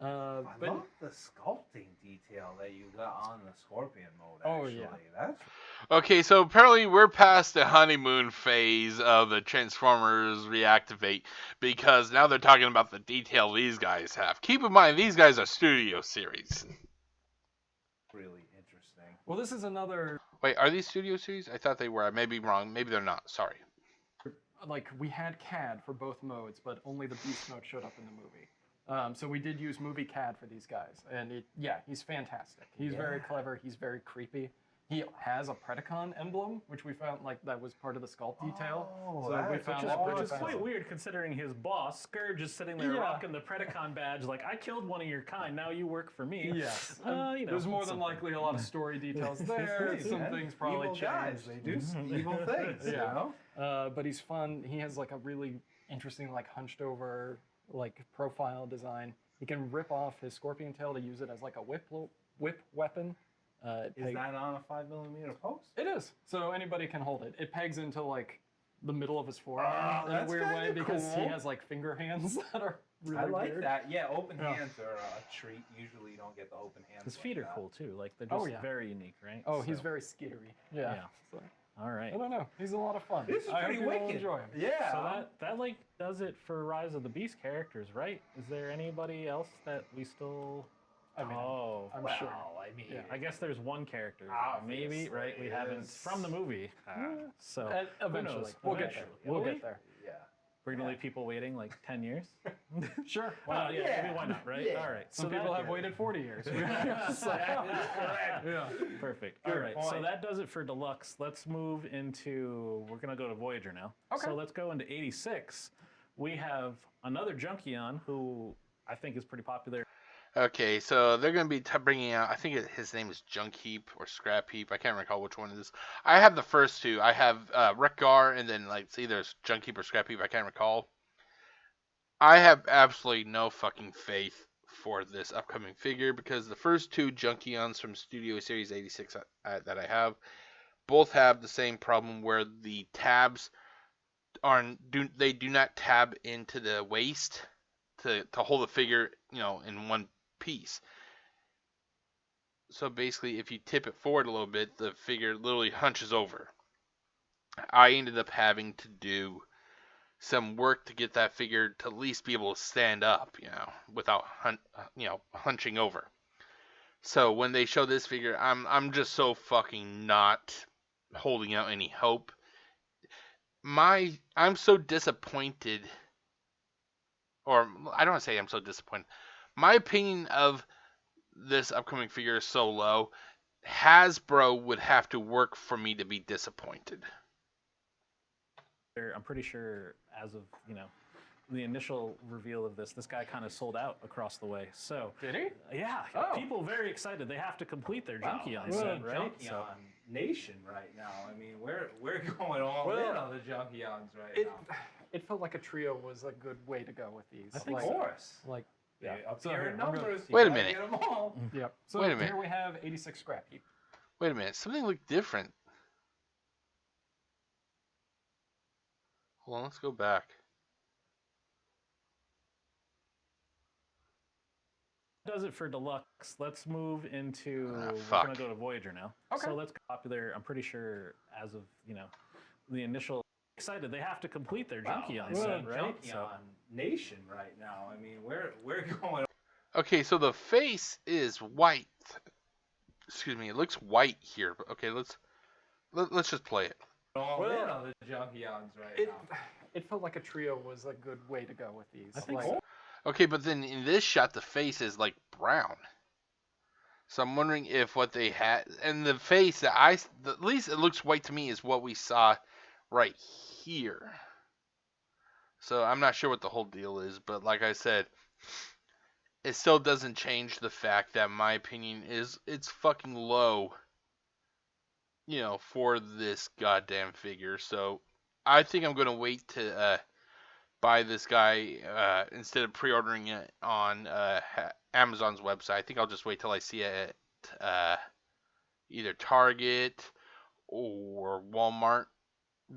I love the sculpting detail that you got on the Scorpion mode, actually. Oh, yeah. That's Okay, so apparently we're past the honeymoon phase of the Transformers Reactivate because now they're talking about the detail these guys have. Keep in mind, these guys are Studio Series. really interesting. Well, this is another... Wait, are these Studio Series? I thought they were. I may be wrong. Maybe they're not. Sorry. Like, we had CAD for both modes, but only the Beast mode showed up in the movie. So we did use movie CAD for these guys. And he's fantastic. He's very clever. He's very creepy. He has a Predacon emblem, which we found that was part of the sculpt detail. So we found that Which is quite weird considering his boss, Scourge, is sitting there rocking the Predacon badge like, I killed one of your kind, now you work for me. Yes. There's more than likely a lot of story details there. Some things probably evil changed. guys, they do evil things, you know? But he's fun. He has like a really interesting hunched over profile design. He can rip off his scorpion tail to use it as like a whip weapon. Is that on a 5mm post? It is. So anybody can hold it. It pegs into like the middle of his forearm in a that's weird way kinda because he cool. has like finger hands that are really I like weird. that. Yeah, open Yeah. hands are a treat. Usually you don't get the open hands. His like feet are that. cool too. Like they're just Oh, yeah. very unique, right? Oh, he's So, very skittery. Yeah. Yeah. So, all right. I don't know. He's a lot of fun. This is I hope pretty you all wicked. enjoy him. Yeah. So that like does it for Rise of the Beast characters, right? Is there anybody else that we still? I mean, Oh, I'm well, sure. I mean, Yeah. I guess there's one character, maybe, Obviously, right? We haven't yes. from the movie. So Eventually. who knows? We'll get there. Eventually. We'll Will get we? there. yeah. We're gonna leave people waiting like 10 years. Sure. Why not? Yeah, yeah. maybe why not, right? Yeah. All right. Some so people that- have waited 40 years. That is correct. Yeah. Perfect. Good All right. So point. that does it for Deluxe. Let's move into. We're gonna go to Voyager now. Okay. So let's go into 86. We have another Junkion who I think is pretty popular. Okay, so they're going to be bringing out, I think his name is Junk Heap or Scrap Heap. I can't recall which one it is. I have the first two. I have Wreck-Gar and then like it's either Junk Heap or Scrap Heap. I can't recall. I have absolutely no fucking faith for this upcoming figure because the first two Junkions from Studio Series 86 that I have both have the same problem where the tabs do not tab into the waist to hold the figure, in one piece. So basically, if you tip it forward a little bit, the figure literally hunches over. I ended up having to do some work to get that figure to at least be able to stand up, without hunching over. So when they show this figure, I'm just so fucking not holding out any hope. I'm so disappointed, or I don't want to say I'm so disappointed. My opinion of this upcoming figure is so low. Hasbro would have to work for me to be disappointed. I'm pretty sure as of the initial reveal of this guy kind of sold out across the way. So Did he? yeah, Oh. people very excited. They have to complete their Wow, Junkion it's set, a right? Junkion nation right now. I mean, we're going all Well, in on the Junkions right now. It felt like a trio was a good way to go with these. I think Of so. course. Like, Yeah. Up So here here, in I'm gonna- numbers. you Wait a gotta minute. Get them all. yep. So Wait a minute. here we have 86 Scrap Heap. Wait a minute, something looked different. Hold on, let's go back. Does it for Deluxe. Let's move into. We're fuck. gonna go to Voyager now. Okay. So let's go popular. I'm pretty sure as of the initial excited. They have to complete their Junkion it's set, a right? Junkion nation right now. I mean, we're going Okay, so the face is white. Excuse me, it looks white here. But okay, let's just play it. all Well, in on the Junkions right It now. it felt like a trio was a good way to go with these. I think like, so. Okay, but then in this shot, the face is like brown. So I'm wondering if what they had, and the face that at least it looks white to me, is what we saw right here. So I'm not sure what the whole deal is, but like I said, it still doesn't change the fact that my opinion is it's fucking low, for this goddamn figure. So I think I'm going to wait to buy this guy instead of pre-ordering it on Amazon's website. I think I'll just wait till I see it at either Target or Walmart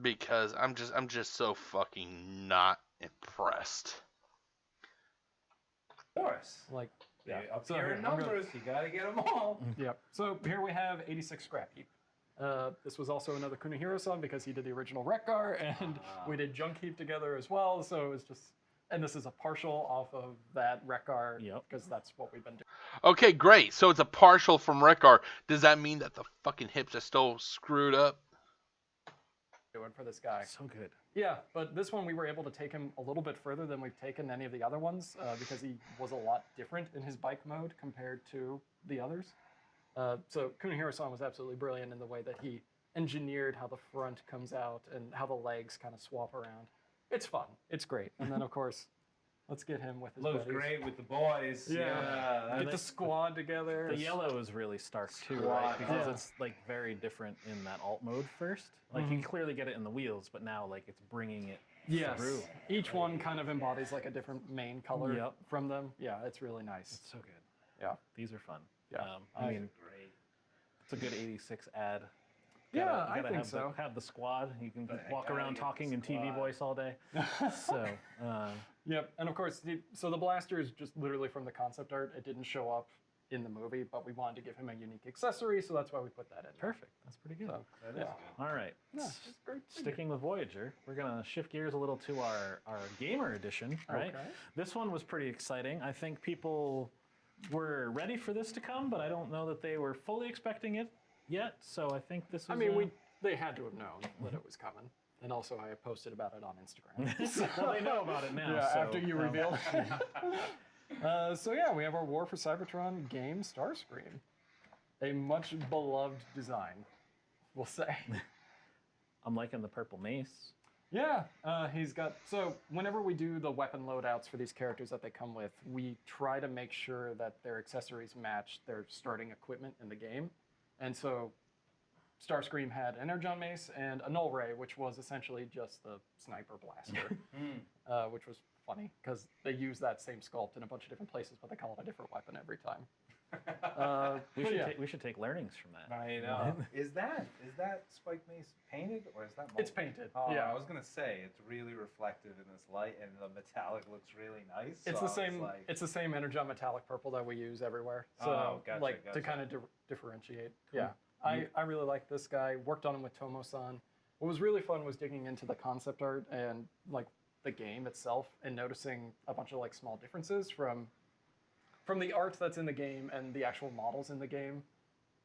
because I'm just so fucking not impressed. Of course. like, Yeah. yeah. Up So here here, in I'm gonna- numbers, you gotta get them all. Yep. So here we have 86 Scrap Heap. This was also another Kunihiro-san because he did the original Wreck-Gar, and we did Junk Heap together as well. So it was just, and this is a partial off of that Wreck-Gar Yep. because that's what we've been doing. Okay, great. So it's a partial from Wreck-Gar. Does that mean that the fucking hips are still screwed up? For this guy. So good. Yeah, but this one we were able to take him a little bit further than we've taken any of the other ones because he was a lot different in his bike mode compared to the others. So Kunihiro-san was absolutely brilliant in the way that he engineered how the front comes out and how the legs kind of swap around. It's fun. It's great. And then, of course, let's get him with his Looks buddies. great with the boys. Yeah. Get that- the squad together. The yellow is really stark too, Squad, right? Because yeah. it's like very different in that alt mode first. Like you can clearly get it in the wheels, but now like it's bringing it Yes. through. Each one kind of embodies like a different main color Yep. from them. Yeah, it's really nice. It's so good. Yeah. These are fun. Yeah. I mean, Great. It's a good 86 ad. Yeah, You I gotta think have so. have the squad. You can But I walk gotta around get the talking in TV squad. voice all day. So, Yep, and of course, so the blaster is just literally from the concept art. It didn't show up in the movie, but we wanted to give him a unique accessory, so that's why we put that in. perfect. That's pretty good. So, That is yeah. good. All right. Yeah, it's great. Sticking with Voyager, we're gonna shift gears a little to our gamer edition, right? Okay. This one was pretty exciting. I think people were ready for this to come, but I don't know that they were fully expecting it yet. So I think this is. I mean, they had to have known that it was coming. And also, I posted about it on Instagram. well, they know about it now. Yeah, so, after you revealed. So yeah, we have our War for Cybertron game, Starscream. A much beloved design, we'll say. I'm liking the purple mace. Yeah, he's got. So whenever we do the weapon loadouts for these characters that they come with, we try to make sure that their accessories match their starting equipment in the game. And so Starscream had an Energon Mace and a Null Ray, which was essentially just the sniper blaster, which was funny because they use that same sculpt in a bunch of different places, but they call it a different weapon every time. We should take learnings from that. I know. Is that Spike Mace painted or is that? It's painted. Oh, yeah, I was gonna say it's really reflective in this light, and the metallic looks really nice. it's so the I was same. like- It's the same Energon metallic purple that we use everywhere. So Oh, gotcha, like to gotcha. kind of differentiate. Yeah, I really like this guy. Worked on him with Tomo-san. What was really fun was digging into the concept art and like the game itself and noticing a bunch of like small differences from the art that's in the game and the actual models in the game.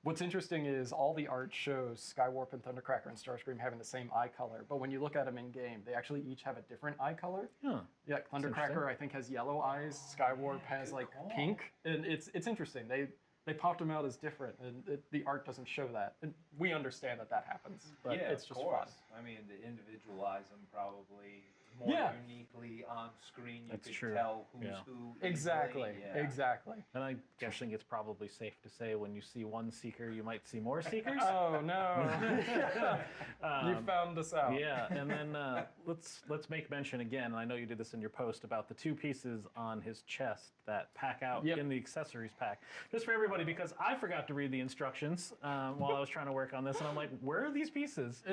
What's interesting is all the art shows Skywarp and Thundercracker and Starscream having the same eye color, but when you look at them in game, they actually each have a different eye color. Huh. Yeah, interesting. Thundercracker I think has yellow eyes. Skywarp has good like call. pink, and it's interesting. They popped them out as different, and the art doesn't show that. And we understand that happens, but yeah, it's just of course. fun. I mean, to individualize them probably more Yeah. uniquely on screen. You That's could true. tell who's Yeah. who. Exactly, easily. Yeah. exactly. And I think it's probably safe to say when you see one seeker, you might see more seekers. Oh no, you found us out. Yeah, and then let's make mention again. And I know you did this in your post about the two pieces on his chest that pack out Yep. in the accessories pack. Just for everybody, because I forgot to read the instructions while I was trying to work on this, and I'm like, where are these pieces?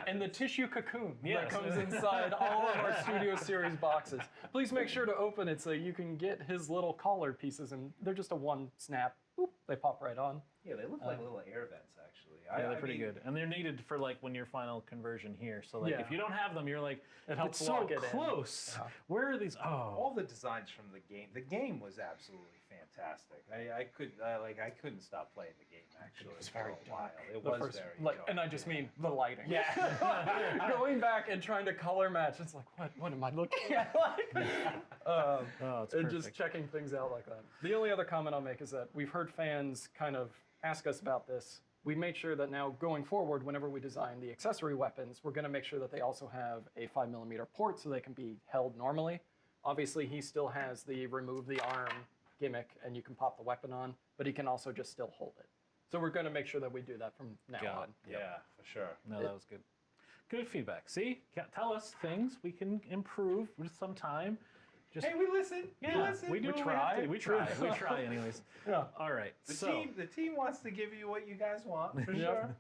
And the tissue cocoon Yes. that comes inside all of our Studio Series boxes. Please make sure to open it so you can get his little collar pieces, and they're just a one snap. Boop, they pop right on. Yeah, they look like little air vents, actually. Yeah, they're pretty good, and they're needed for like when your final conversion here. So like Yeah. if you don't have them, you're like, It helps it's so lock it in. close. Yeah. Where are these? All Oh, the designs from the game was absolutely fantastic. I couldn't stop playing the game actually was for very a while. It The was first, very like, dark, and I just yeah. mean the lighting. Yeah. Going back and trying to color match, it's like, what am I looking at? Like, oh, it's and perfect. just checking things out like that. The only other comment I'll make is that we've heard fans kind of ask us about this. We made sure that now going forward, whenever we design the accessory weapons, we're going to make sure that they also have a 5mm port so they can be held normally. Obviously, he still has the remove the arm gimmick and you can pop the weapon on, but he can also just still hold it. So we're going to make sure that we do that from now Got on. it. Yeah, for sure. No, that was good. Good feedback. See, tell us things we can improve with some time. Just Hey, we listen. yeah, we listen. we do. We what try. have to. We try. Anyways. Yeah. All right. The team wants to give you what you guys want, for Yep. sure.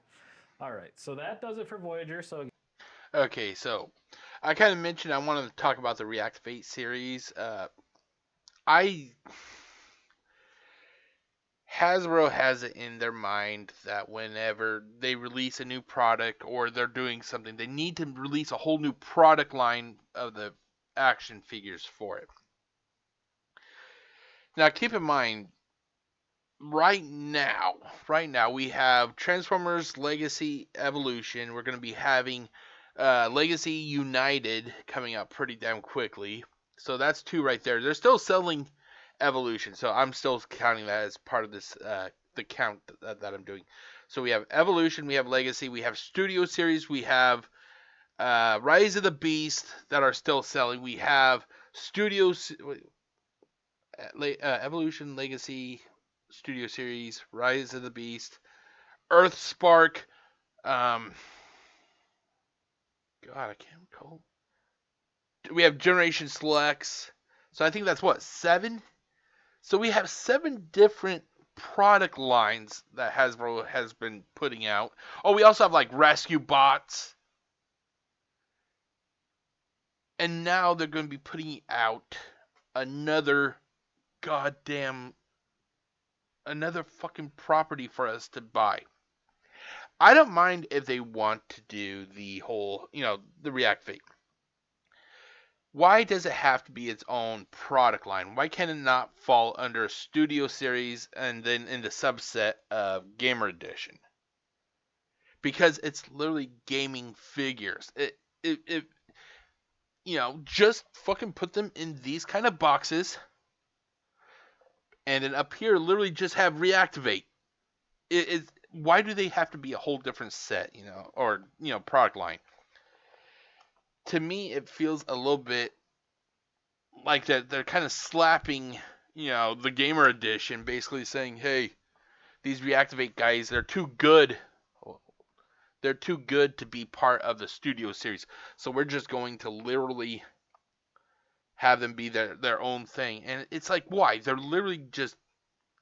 All right. So that does it for Voyager. So Okay, so I kind of mentioned I wanted to talk about the Reactivate series. Hasbro has it in their mind that whenever they release a new product or they're doing something, they need to release a whole new product line of the action figures for it. Now, keep in mind, right now, we have Transformers Legacy Evolution. We're going to be having Legacy United coming out pretty damn quickly. So that's two right there. They're still selling Evolution, so I'm still counting that as part of this the count that I'm doing. So we have Evolution, we have Legacy, we have Studio Series, we have Rise of the Beast that are still selling. We have Evolution, Legacy, Studio Series, Rise of the Beast, Earth Spark. God, I can't recall. We have Generation Selects. So I think that's what, 7? So we have 7 different product lines that Hasbro has been putting out. Oh, we also have like rescue bots. And now they're going to be putting out another fucking property for us to buy. I don't mind if they want to do the whole, the reactivate. Why does it have to be its own product line? Why can it not fall under a studio series and then in the subset of Gamer Edition? Because it's literally gaming figures. It just fucking put them in these kind of boxes, and then up here, literally just have reactivate. Why do they have to be a whole different set, or product line? To me, it feels a little bit like that they're kind of slapping, the gamer edition, basically saying, hey, these reactivate guys, they're too good. They're too good to be part of the studio series. So we're just going to literally have them be their own thing. And it's like, why? They're literally just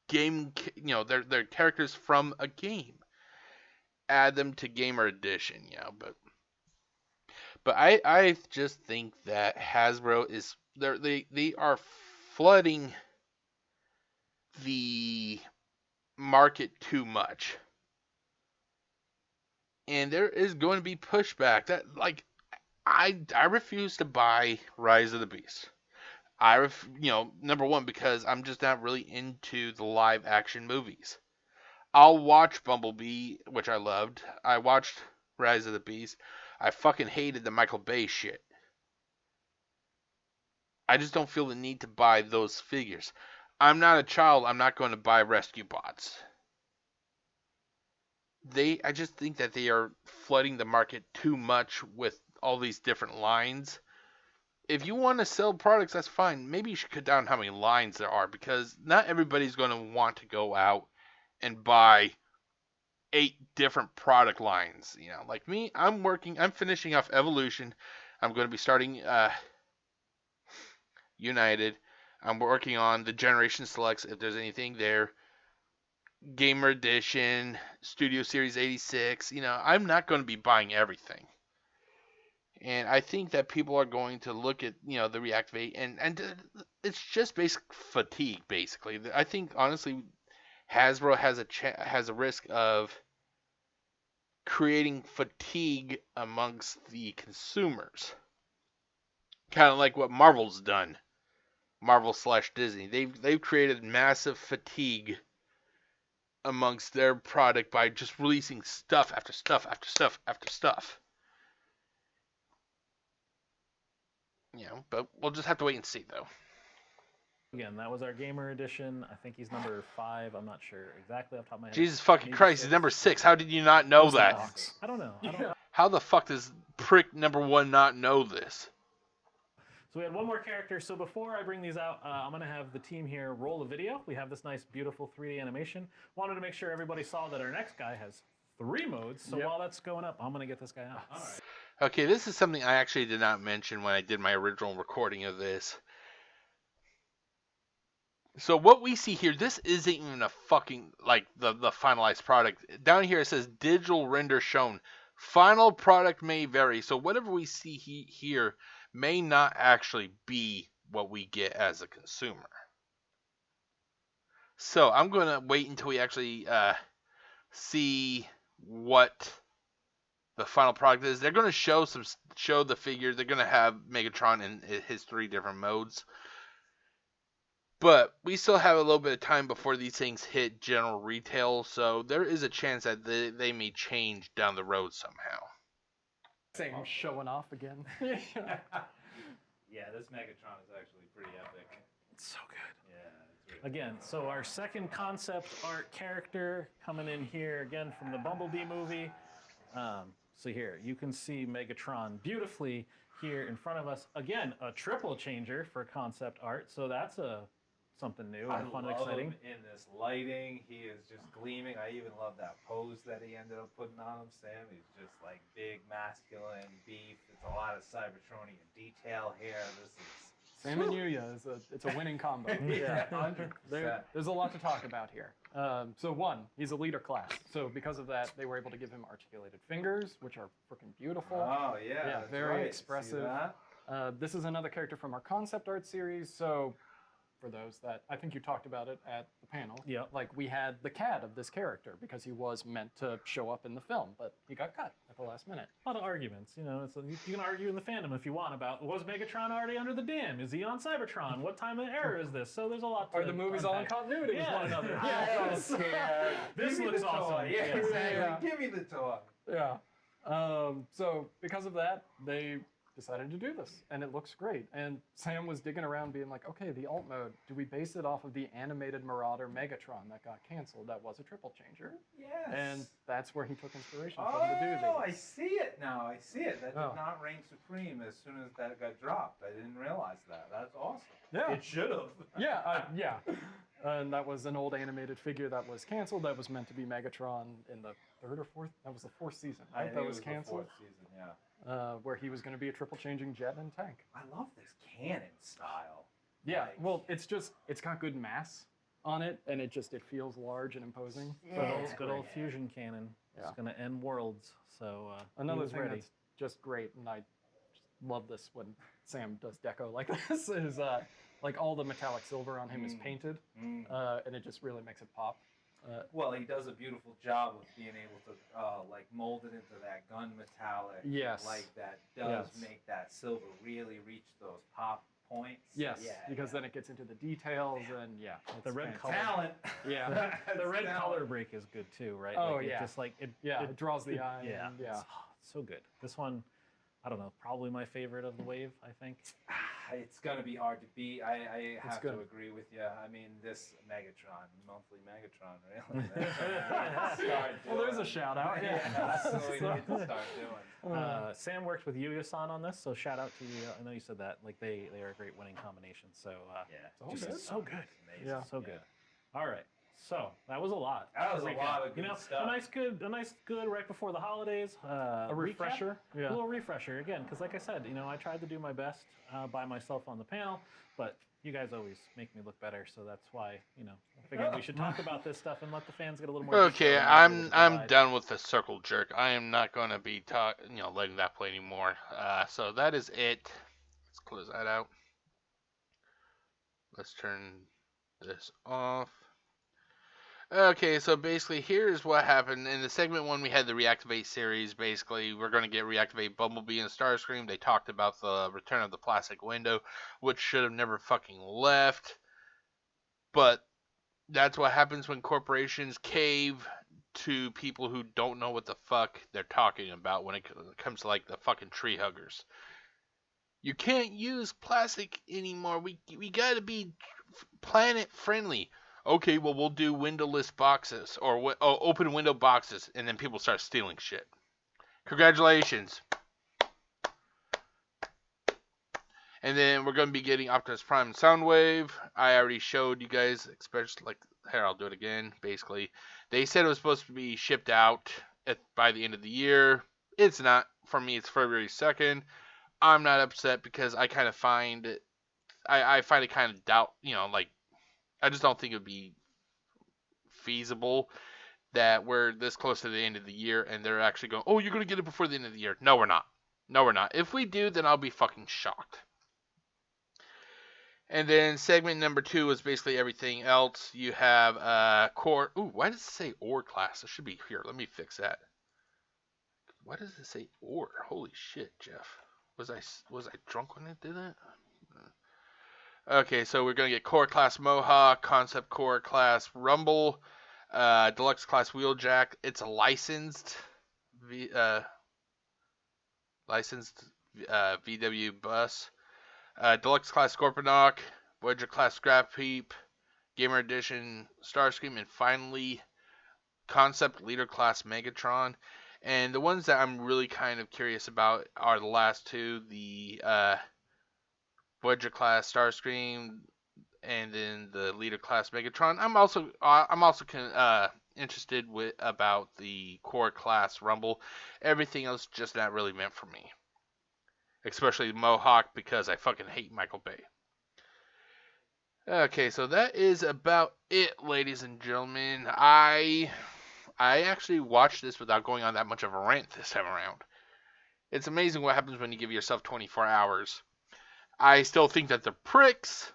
they're characters from a game. Add them to gamer edition, but I just think that Hasbro is they are flooding the market too much, and there is going to be pushback. That I refuse to buy Rise of the Beast. Number one, because I'm just not really into the live action movies. I'll watch Bumblebee, which I loved. I watched Rise of the Beast. I fucking hated the Michael Bay shit. I just don't feel the need to buy those figures. I'm not a child. I'm not going to buy rescue bots. I just think that they are flooding the market too much with all these different lines. If you want to sell products, that's fine. Maybe you should cut down how many lines there are, because not everybody's going to want to go out and buy 8 different product lines. Like me, I'm finishing off Evolution. I'm going to be starting United. I'm working on the Generation Selects, if there's anything there. Gamer Edition, Studio Series 86. I'm not going to be buying everything. And I think that people are going to look at, the reactivate, and it's just basic fatigue, basically. I think, honestly, Hasbro has a risk of creating fatigue amongst the consumers. Kind of like what Marvel's done. Marvel/Disney. They've created massive fatigue amongst their product by just releasing stuff after stuff after stuff after stuff. But we'll just have to wait and see, though. Again, that was our gamer edition. I think he's number 5. I'm not sure exactly off the top of my head. Jesus fucking Christ, he's number 6. How did you not know that? I don't know. How the fuck does prick number 1 not know this? So we had one more character. So before I bring these out, I'm going to have the team here roll a video. We have this nice, beautiful 3D animation. Wanted to make sure everybody saw that our next guy has 3 modes. So while that's going up, I'm going to get this guy out. All right. Okay, this is something I actually did not mention when I did my original recording of this. So what we see here, this isn't even a fucking, the finalized product. Down here it says digital render shown. Final product may vary. So whatever we see here may not actually be what we get as a consumer. So I'm going to wait until we actually see what the final product is. They're going to show the figure. They're going to have Megatron in his 3 different modes. But we still have a little bit of time before these things hit general retail, so there is a chance that they may change down the road somehow. Same showing off again. Yeah, this Megatron is actually pretty epic. It's so good. Yeah, it's really Again, so our second concept art character coming in here, again, from the Bumblebee movie. So here, you can see Megatron beautifully here in front of us. Again, a triple changer for concept art, so that's something new and fun and exciting. Him in this lighting, he is just gleaming. I even love that pose that he ended up putting on him, Sam. He's just big, masculine beef. It's a lot of Cybertronian detail here. This is Sam and Yuya it's a winning combo. Yeah, 100%. There's a lot to talk about here. So one, he's a leader class. So because of that, they were able to give him articulated fingers, which are freaking beautiful. Oh yeah, Yeah, that's very right. expressive. See that? This is another character from our concept art series. So for those that I think you talked about it at the panel. Yep. Like we had the CAD of this character because he was meant to show up in the film, but he got cut at the last minute. A lot of arguments, you know. You can argue in the fandom if you want about was Megatron already under the dam? Is he on Cybertron? What time of era is this? So there's a lot. Are the movies all in unpack. continuity with Yeah. one another? Yes. Give This me looks the awesome. toy. Yeah, Yeah. exactly. Yeah. Give me the toy. Yeah. So because of that, they decided to do this, and it looks great. And Sam was digging around, being like, "Okay, the alt mode. Do we base it off of the animated Marauder Megatron that got canceled? That was a triple changer." Yes. And that's where he took inspiration from to do Oh, I these. see it now. I see it. That Oh. did not reign supreme as soon as that got dropped. I didn't realize that. That's awesome. Yeah. It should have. Yeah. And that was an old animated figure that was canceled. That was meant to be Megatron in the third or fourth. That was the fourth season, I right? think That it was the canceled. fourth season, yeah. Where he was going to be a triple changing jet and tank. I love this cannon style. Yeah, Like- well, it's got good mass on it, and it feels large and imposing. Good old fusion cannon. Yeah. It's gonna end worlds. So he Another was thing ready. that's just great, and I just love this when Sam does deco like this, is like all the metallic silver on him is painted, and it just really makes it pop. Well, he does a beautiful job of being able to like mold it into that gun metallic. Yes. Like that does Yes. make that silver really reach those pop points. Yes, Yeah, because yeah. then it gets into the details, and it's The red fantastic. color. Talent. Yeah. The red Talent. color break is good too, right? Oh, Like, it yeah. just like it. Yeah, it draws the eye. Yeah. and yeah. It's so good. This one, I don't know, probably my favorite of the wave. I think. It's gonna be hard to beat. I have good. to agree with you. I mean, this Megatron, monthly Megatron, really. That's what we need to start Well, there's a doing. shout out. Yeah, that's what we need to start doing. Sam worked with Yuya-san on this, so shout out to you. I know you said that. Like they are a great winning combination. So Yeah, just good. so good. Amazing. Yeah. So good. All right. So that was a lot. That was to a recap. lot of You good know, stuff. a nice good right before the holidays. A refresher. A little refresher again, because like I said, you know, I tried to do my best by myself on the panel, but you guys always make me look better, so that's why, you know, I figured we should talk about this stuff and let the fans get a little more. Okay, detail and be able to I'm provide. done with the circle jerk. I am not going to be letting that play anymore. So that is it. Let's close that out. Let's turn this off. Okay, so basically here's what happened. In the segment 1, we had the Reactivate series. Basically, we're going to get Reactivate Bumblebee and Starscream. They talked about the return of the plastic window, which should have never fucking left. But that's what happens when corporations cave to people who don't know what the fuck they're talking about when it comes to like the fucking tree huggers. You can't use plastic anymore. We gotta be planet friendly. Okay, well we'll do windowless boxes or open window boxes, and then people start stealing shit. Congratulations. And then we're going to be getting Optimus Prime and Soundwave. I already showed you guys, especially like here, I'll do it again. Basically, they said it was supposed to be shipped out by the end of the year. It's not. For me, it's February 2nd. I'm not upset because I kind of find it. I find it kind of doubt. Like I just don't think it would be feasible that we're this close to the end of the year and they're actually going, oh, you're going to get it before the end of the year. No, we're not. No, we're not. If we do, then I'll be fucking shocked. And then segment number 2 is basically everything else. You have core. Ooh, why does it say ore class? It should be here. Let me fix that. Why does it say ore? Holy shit, Jeff. Was I drunk when I did that? Okay, so we're gonna get core class Mohawk, concept core class Rumble, deluxe class Wheeljack. It's a licensed VW bus. Deluxe class Scorponok, Voyager class Scrap Heap, Gamer Edition Starscream, and finally concept leader class Megatron. And the ones that I'm really kind of curious about are the last two, the Voyager class Starscream, and then the leader class Megatron. I'm also interested about the core class Rumble. Everything else just not really meant for me. Especially Mohawk, because I fucking hate Michael Bay. Okay, so that is about it, ladies and gentlemen. I actually watched this without going on that much of a rant this time around. It's amazing what happens when you give yourself 24 hours. I still think that the pricks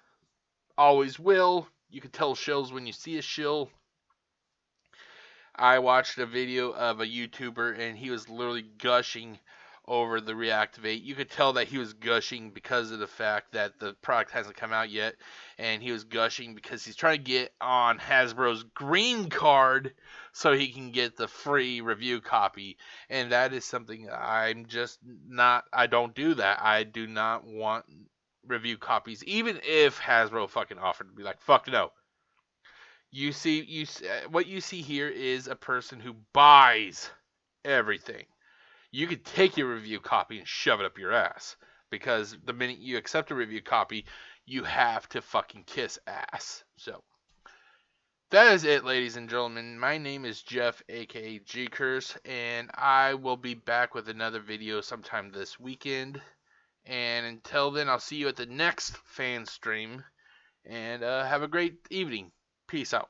always will. You can tell shills when you see a shill. I watched a video of a YouTuber and he was literally gushing over the Reactivate. You could tell that he was gushing because of the fact that the product hasn't come out yet, and he was gushing because he's trying to get on Hasbro's green card so he can get the free review copy. And that is something I'm just not. I don't do that. I do not want review copies, even if Hasbro fucking offered to be like, fuck no. What you see here is a person who buys everything. You could take your review copy and shove it up your ass, because the minute you accept a review copy, you have to fucking kiss ass. So that is it, ladies and gentlemen. My name is Jeff, aka GCurse, and I will be back with another video sometime this weekend. And until then, I'll see you at the next fan stream, and have a great evening. Peace out.